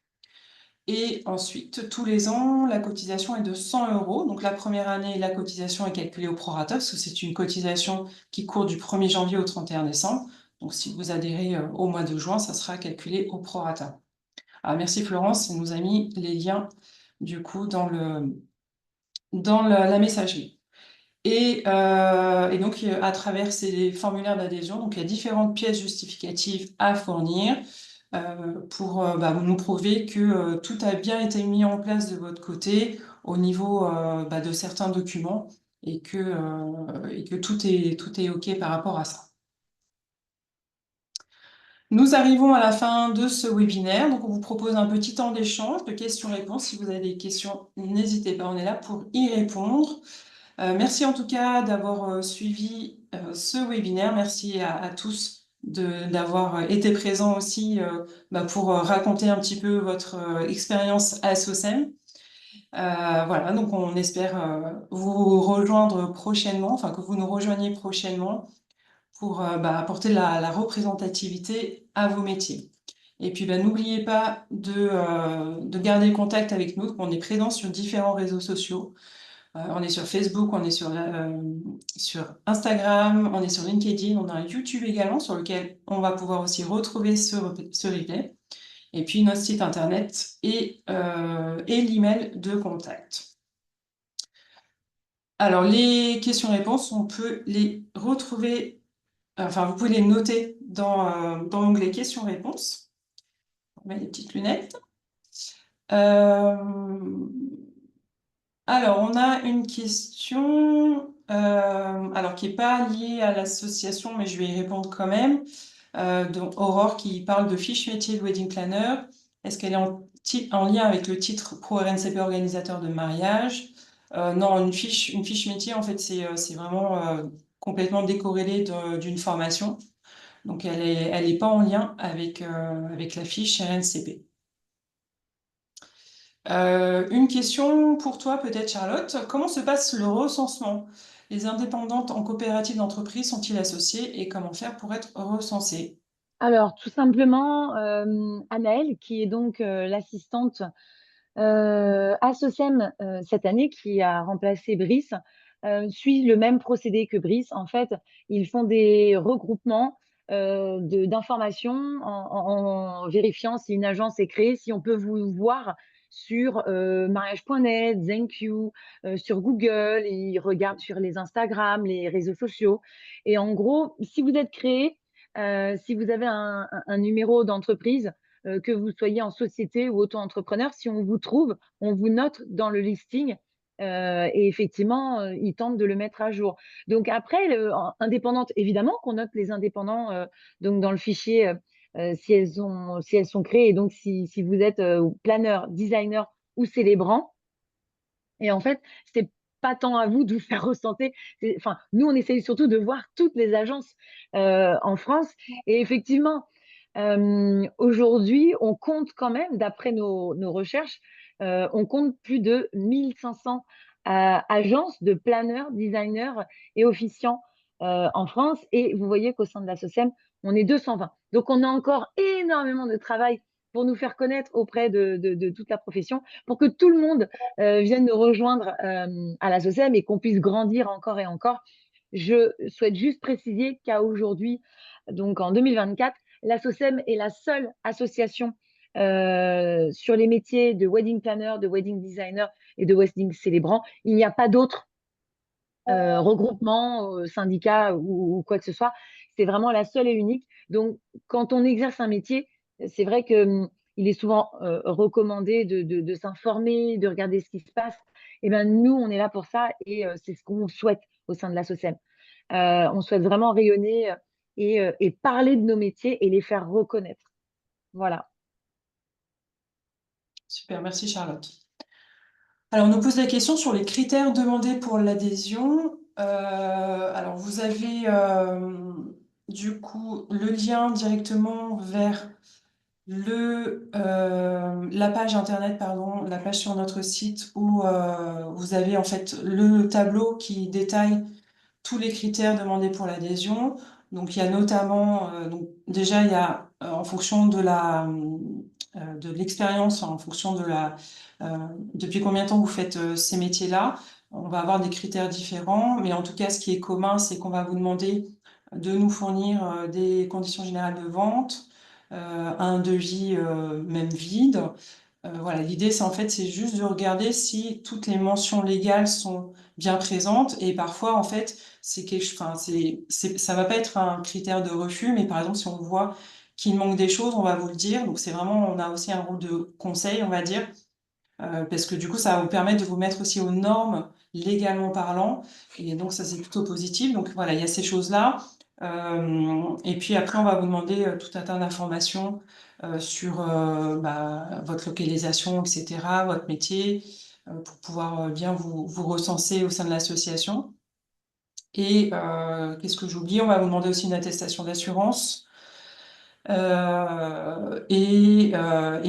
Et ensuite, tous les ans, la cotisation est de 100 €. Donc la première année, la cotisation est calculée au prorata, parce que c'est une cotisation qui court du 1er janvier au 31 décembre. Donc si vous adhérez au mois de juin, ça sera calculé au prorata. Alors merci Florence, elle nous a mis les liens du coup dans la messagerie. Et donc, à travers ces formulaires d'adhésion, donc il y a différentes pièces justificatives à fournir pour nous prouver que tout a bien été mis en place de votre côté au niveau de certains documents et que tout est OK par rapport à ça. Nous arrivons à la fin de ce webinaire, donc on vous propose un petit temps d'échange, de questions-réponses. Si vous avez des questions, n'hésitez pas, on est là pour y répondre. Merci en tout cas d'avoir suivi ce webinaire. Merci à tous d'avoir été présents aussi pour raconter un petit peu votre expérience à SOSEM. Voilà, donc on espère vous rejoindre prochainement, enfin que vous nous rejoigniez prochainement pour apporter la représentativité à vos métiers. Et puis n'oubliez pas de garder contact avec nous. On est présent sur différents réseaux sociaux. On est sur Facebook, on est sur Instagram, on est sur LinkedIn, on a un YouTube également sur lequel on va pouvoir aussi retrouver ce replay. Et puis notre site internet et l'email de contact. Alors les questions-réponses, on peut les retrouver, enfin vous pouvez les noter dans l'onglet questions-réponses. On met les petites lunettes. Alors, on a une question qui n'est pas liée à l'association, mais je vais y répondre quand même. Donc, Aurore qui parle de fiche métier de wedding planner. Est-ce qu'elle est en lien avec le titre Pro RNCP organisateur de mariage? Non, une fiche métier, en fait, c'est vraiment complètement décorrélé d'une formation. Donc, elle est pas en lien avec la fiche RNCP. Une question pour toi peut-être Charlotte. Comment se passe le recensement? Les indépendantes en coopérative d'entreprise sont-ils associées et comment faire pour être recensées? Alors, tout simplement, Anaëlle, qui est donc l'assistante à SOSEM cette année, qui a remplacé Brice, suit le même procédé que Brice. En fait, ils font des regroupements d'informations en vérifiant si une agence est créée, si on peut vous voir sur mariage.net, ZenQ, sur Google, ils regardent sur les Instagram, les réseaux sociaux. Et en gros, si vous êtes créé, si vous avez un numéro d'entreprise, que vous soyez en société ou auto-entrepreneur, si on vous trouve, on vous note dans le listing et effectivement, ils tentent de le mettre à jour. Donc après, indépendante, évidemment qu'on note les indépendants donc dans le fichier si elles sont créées. Et donc, si vous êtes planeur, designer ou célébrant, et en fait, c'est pas tant à vous de vous faire ressentir. Enfin, nous, on essaye surtout de voir toutes les agences en France. Et effectivement, aujourd'hui, on compte quand même, d'après nos recherches, on compte plus de 1500 agences de planeurs, designers et officiants en France. Et vous voyez qu'au sein de la SOSEM, on est 220. Donc, on a encore énormément de travail pour nous faire connaître auprès de toute la profession, pour que tout le monde vienne nous rejoindre à la SOSEM et qu'on puisse grandir encore et encore. Je souhaite juste préciser qu'à aujourd'hui, donc en 2024, la SOSEM est la seule association sur les métiers de wedding planner, de wedding designer et de wedding célébrant. Il n'y a pas d'autres regroupements, syndicats ou quoi que ce soit. C'est vraiment la seule et unique. Donc, quand on exerce un métier, c'est vrai que il est souvent recommandé de s'informer, de regarder ce qui se passe. Et ben nous, on est là pour ça et c'est ce qu'on souhaite au sein de la SOSEM. On souhaite vraiment rayonner et parler de nos métiers et les faire reconnaître. Voilà. Super, merci Charlotte. Alors, on nous pose la question sur les critères demandés pour l'adhésion. Alors, vous avez du coup le lien directement vers la page internet, pardon, la page sur notre site où vous avez en fait le tableau qui détaille tous les critères demandés pour l'adhésion. Donc, il y a notamment, donc, déjà, il y a en fonction de l'expérience, en fonction depuis combien de temps vous faites ces métiers-là, on va avoir des critères différents. Mais en tout cas, ce qui est commun, c'est qu'on va vous demander de nous fournir des conditions générales de vente, un devis même vide. Voilà, l'idée, c'est juste de regarder si toutes les mentions légales sont bien présentes. Et parfois, en fait, ça va pas être un critère de refus, mais par exemple, si on voit qu'il manque des choses, on va vous le dire. Donc, c'est vraiment, on a aussi un rôle de conseil, on va dire, parce que du coup, ça va vous permettre de vous mettre aussi aux normes légalement parlant. Et donc, ça, c'est plutôt positif. Donc, voilà, il y a ces choses-là. Et puis après, on va vous demander tout un tas d'informations sur votre localisation, etc., votre métier, pour pouvoir bien vous recenser au sein de l'association. Et qu'est-ce que j'oublie? On va vous demander aussi une attestation d'assurance. Et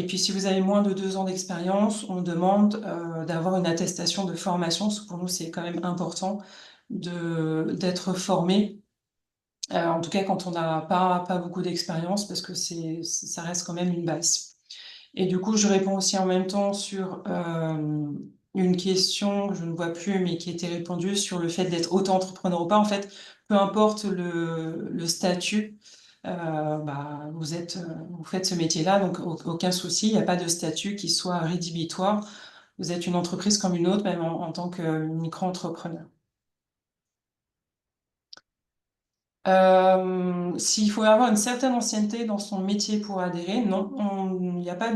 puis, si vous avez moins de 2 ans d'expérience, on demande d'avoir une attestation de formation, parce que pour nous, c'est quand même important d'être formé. En tout cas, quand on n'a pas beaucoup d'expérience, parce que ça reste quand même une base. Et du coup, je réponds aussi en même temps sur une question que je ne vois plus, mais qui était répondue sur le fait d'être auto-entrepreneur ou pas. En fait, peu importe le statut, vous faites ce métier-là, donc aucun souci, il n'y a pas de statut qui soit rédhibitoire. Vous êtes une entreprise comme une autre, même en tant que micro-entrepreneur. S'il faut avoir une certaine ancienneté dans son métier pour adhérer, non, il n'y a pas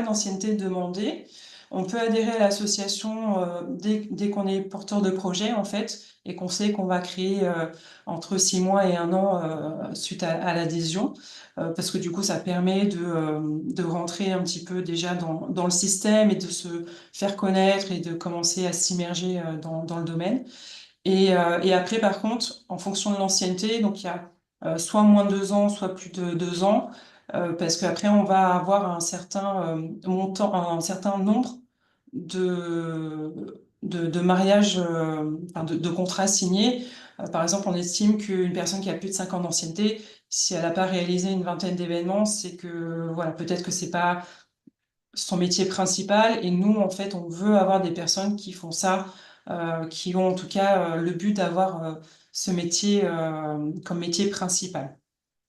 d'ancienneté demandée. On peut adhérer à l'association dès qu'on est porteur de projet, en fait, et qu'on sait qu'on va créer entre 6 mois et 1 an suite à l'adhésion, parce que du coup, ça permet de rentrer un petit peu déjà dans le système et de se faire connaître et de commencer à s'immerger dans le domaine. Et après, par contre, en fonction de l'ancienneté, donc il y a soit moins de 2 ans, soit plus de 2 ans, parce qu'après, on va avoir un certain montant, un certain nombre de mariages, enfin de contrats signés. Par exemple, on estime qu'une personne qui a plus de 5 ans d'ancienneté, si elle n'a pas réalisé une vingtaine d'événements, c'est que voilà, peut-être que c'est pas son métier principal. Et nous, en fait, on veut avoir des personnes qui font ça, qui ont en tout cas le but d'avoir ce métier comme métier principal.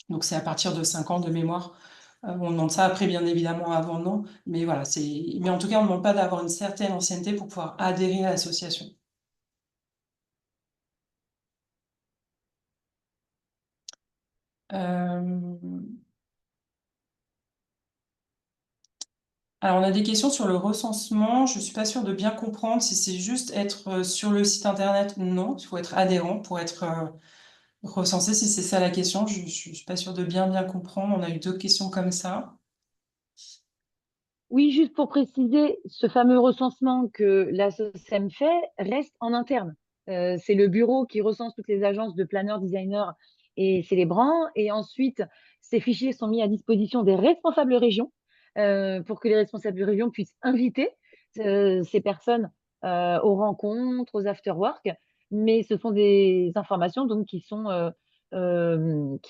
Donc, c'est à partir de 5 ans de mémoire. On demande ça après, bien évidemment, avant, non. Mais voilà, mais en tout cas, on ne demande pas d'avoir une certaine ancienneté pour pouvoir adhérer à l'association. Euh, Alors, on a des questions sur le recensement. Je ne suis pas sûre de bien comprendre si c'est juste être sur le site internet. Non, il faut être adhérent pour être recensé, si c'est ça la question. Je ne suis pas sûre de bien comprendre. On a eu 2 questions comme ça. Oui, juste pour préciser, ce fameux recensement que la SOCEM fait reste en interne. C'est le bureau qui recense toutes les agences de planeurs, designers et célébrants. Et ensuite, ces fichiers sont mis à disposition des responsables régions pour que les responsables régions puissent inviter ces personnes aux rencontres, aux after-work. Mais ce sont des informations donc qui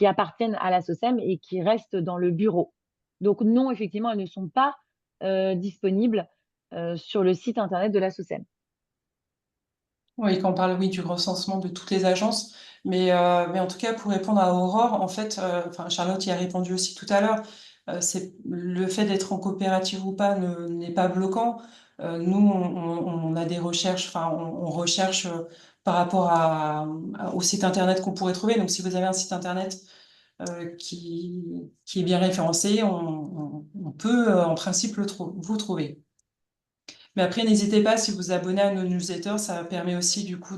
appartiennent à la SOCEM et qui restent dans le bureau. Donc non, effectivement, elles ne sont pas disponible sur le site internet de la SOCEM. Oui, quand on parle, oui, du recensement de toutes les agences. Mais en tout cas, pour répondre à Aurore, en fait, enfin, Charlotte y a répondu aussi tout à l'heure, c'est le fait d'être en coopérative ou pas n'est pas bloquant. Nous, on a des recherches, enfin, on recherche par rapport au site internet qu'on pourrait trouver. Donc, si vous avez un site internet qui est bien référencé, on peut en principe vous trouver. Mais après, n'hésitez pas, si vous abonnez à nos newsletters, ça permet aussi du coup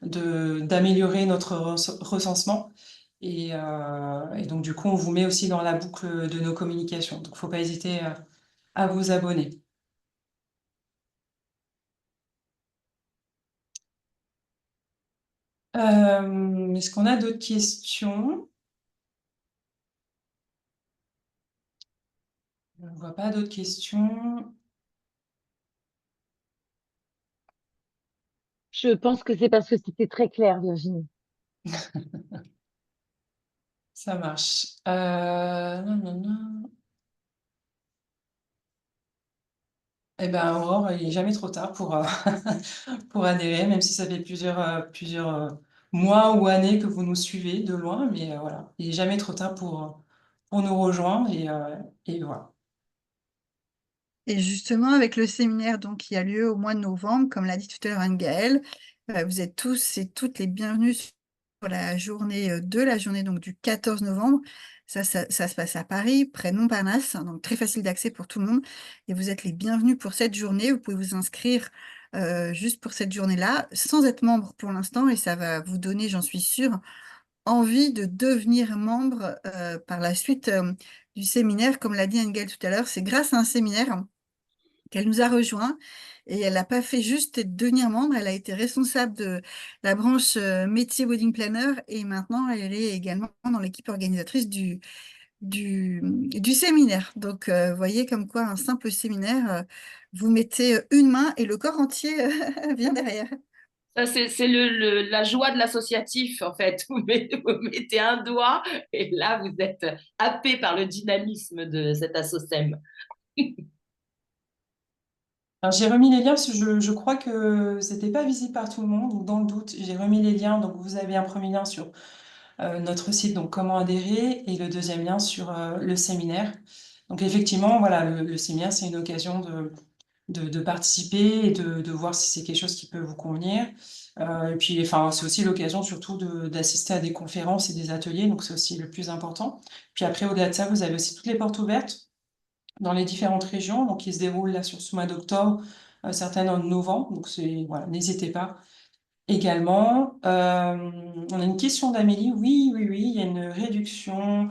d'améliorer notre recensement. Et donc, du coup, on vous met aussi dans la boucle de nos communications. Donc, il ne faut pas hésiter à vous abonner. Est-ce qu'on a d'autres questions? Je ne vois pas d'autres questions. Je pense que c'est parce que c'était très clair, Virginie. Ça marche. Non, non, non. Eh ben, Aurore, il n'est jamais trop tard pour adhérer, même si ça fait plusieurs mois ou années que vous nous suivez de loin. Mais voilà, il n'est jamais trop tard pour nous rejoindre. Et voilà. Et justement, avec le séminaire donc, qui a lieu au mois de novembre, comme l'a dit tout à l'heure Anne-Gaëlle, vous êtes tous et toutes les bienvenus sur la journée donc, du 14 novembre. Ça se passe à Paris, près de Montparnasse, donc très facile d'accès pour tout le monde. Et vous êtes les bienvenus pour cette journée. Vous pouvez vous inscrire juste pour cette journée-là, sans être membre pour l'instant, et ça va vous donner, j'en suis sûre, envie de devenir membre par la suite du séminaire. Comme l'a dit Angel tout à l'heure, c'est grâce à un séminaire qu'elle nous a rejoints et elle n'a pas fait juste devenir membre, elle a été responsable de la branche métier wedding planner et maintenant elle est également dans l'équipe organisatrice du séminaire. Donc, vous voyez comme quoi un simple séminaire, vous mettez une main et le corps entier vient derrière. Ça, c'est la joie de l'associatif, en fait. Vous mettez un doigt et là, vous êtes happé par le dynamisme de cet assocem. Alors, j'ai remis les liens parce que je crois que c'était pas visible par tout le monde. Donc, dans le doute, j'ai remis les liens. Donc, vous avez un premier lien sur notre site, donc comment adhérer, et le deuxième lien sur le séminaire. Donc, effectivement, voilà, le séminaire, c'est une occasion de participer et de voir si c'est quelque chose qui peut vous convenir. Et puis, enfin, c'est aussi l'occasion surtout d'assister à des conférences et des ateliers, donc c'est aussi le plus important. Puis après, au-delà de ça, vous avez aussi toutes les portes ouvertes dans les différentes régions, donc qui se déroulent là sur ce mois d'octobre, certaines en novembre, donc voilà, n'hésitez pas. Également, on a une question d'Amélie. Oui, il y a une réduction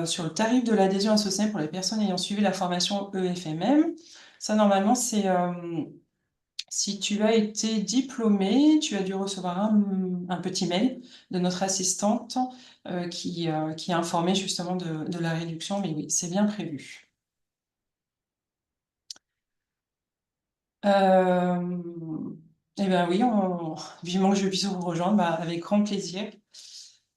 sur le tarif de l'adhésion à SOCEM pour les personnes ayant suivi la formation EFMM. Ça, normalement, c'est si tu as été diplômé, tu as dû recevoir un petit mail de notre assistante qui a informé justement de la réduction, mais oui, c'est bien prévu. Eh bien oui, vivement que je puisse vous rejoindre, bah, avec grand plaisir.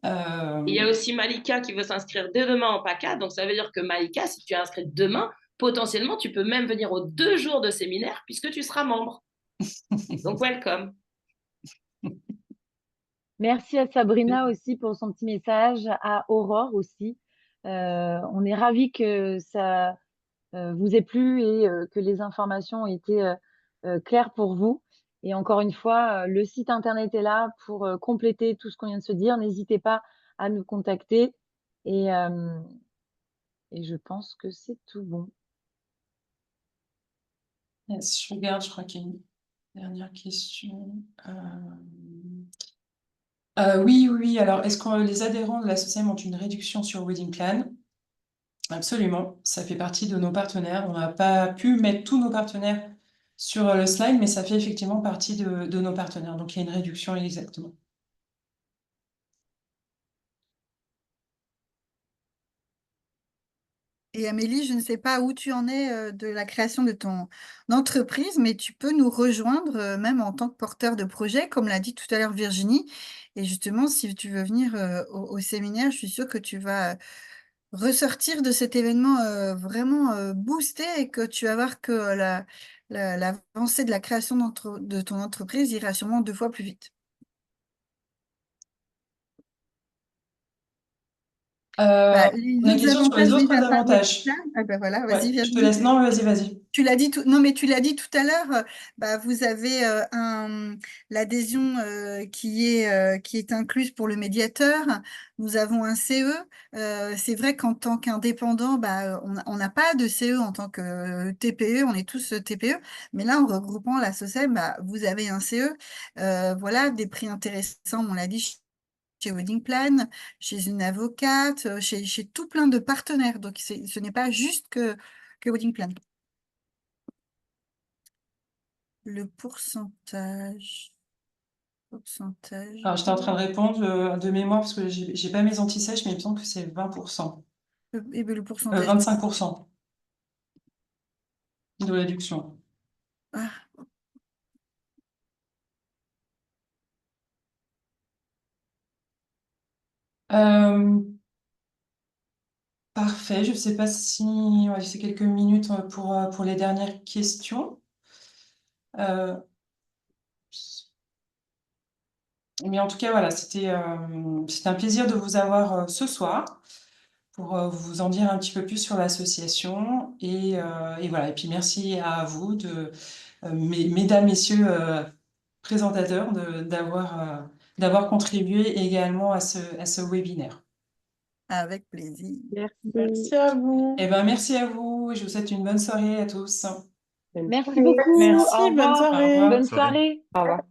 Il y a aussi Malika qui veut s'inscrire dès demain en PACA. Donc, ça veut dire que Malika, si tu es inscrite demain, potentiellement, tu peux même venir aux 2 jours de séminaire puisque tu seras membre. Donc, welcome. Merci à Sabrina aussi pour son petit message, à Aurore aussi. On est ravis que ça vous ait plu et que les informations ont été claires pour vous. Et encore une fois, le site internet est là pour compléter tout ce qu'on vient de se dire. N'hésitez pas à nous contacter. Et je pense que c'est tout bon. Yes, je regarde, je crois qu'il y a une dernière question. Oui. Alors, est-ce que les adhérents de l'association ont une réduction sur Wedding Plan? Absolument, ça fait partie de nos partenaires. On n'a pas pu mettre tous nos partenaires sur le slide, mais ça fait effectivement partie de nos partenaires. Donc, il y a une réduction exactement. Et Amélie, je ne sais pas où tu en es de la création de ton entreprise, mais tu peux nous rejoindre même en tant que porteur de projet, comme l'a dit tout à l'heure Virginie. Et justement, si tu veux venir au séminaire, je suis sûre que tu vas ressortir de cet événement vraiment boosté et que tu vas voir que l'avancée de la création de ton entreprise ira sûrement 2 fois plus vite. On a une question sur les autres avantages. Ah ben voilà, Ouais, vas-y, je te laisse. Non, vas-y. Tu l'as dit non, mais tu l'as dit tout à l'heure, vous avez l'adhésion qui est incluse pour le médiateur. Nous avons un CE. C'est vrai qu'en tant qu'indépendant, on n'a pas de CE en tant que TPE, on est tous TPE. Mais là, en regroupant la SOCEM, vous avez un CE. Voilà, des prix intéressants, on l'a dit, chez Wedding Plan, chez une avocate, chez tout plein de partenaires. Donc, ce n'est pas juste que Wedding Plan. Le pourcentage. Alors, j'étais en train de répondre de mémoire parce que j'ai pas mes anti-sèches, mais il me semble que c'est 20%. Et le pourcentage. 25% de réduction. Ah. Parfait, je ne sais pas si on va laisser quelques minutes pour les dernières questions. Mais en tout cas, voilà, c'était un plaisir de vous avoir ce soir pour vous en dire un petit peu plus sur l'association. Et voilà, et puis merci à vous, mesdames, messieurs présentateurs, d'avoir contribué également à ce webinaire. Avec plaisir. Merci à vous. Eh ben, merci à vous. Je vous souhaite une bonne soirée à tous. Merci beaucoup. Merci, Au bonne revoir. soirée. Bonne soirée. Au revoir.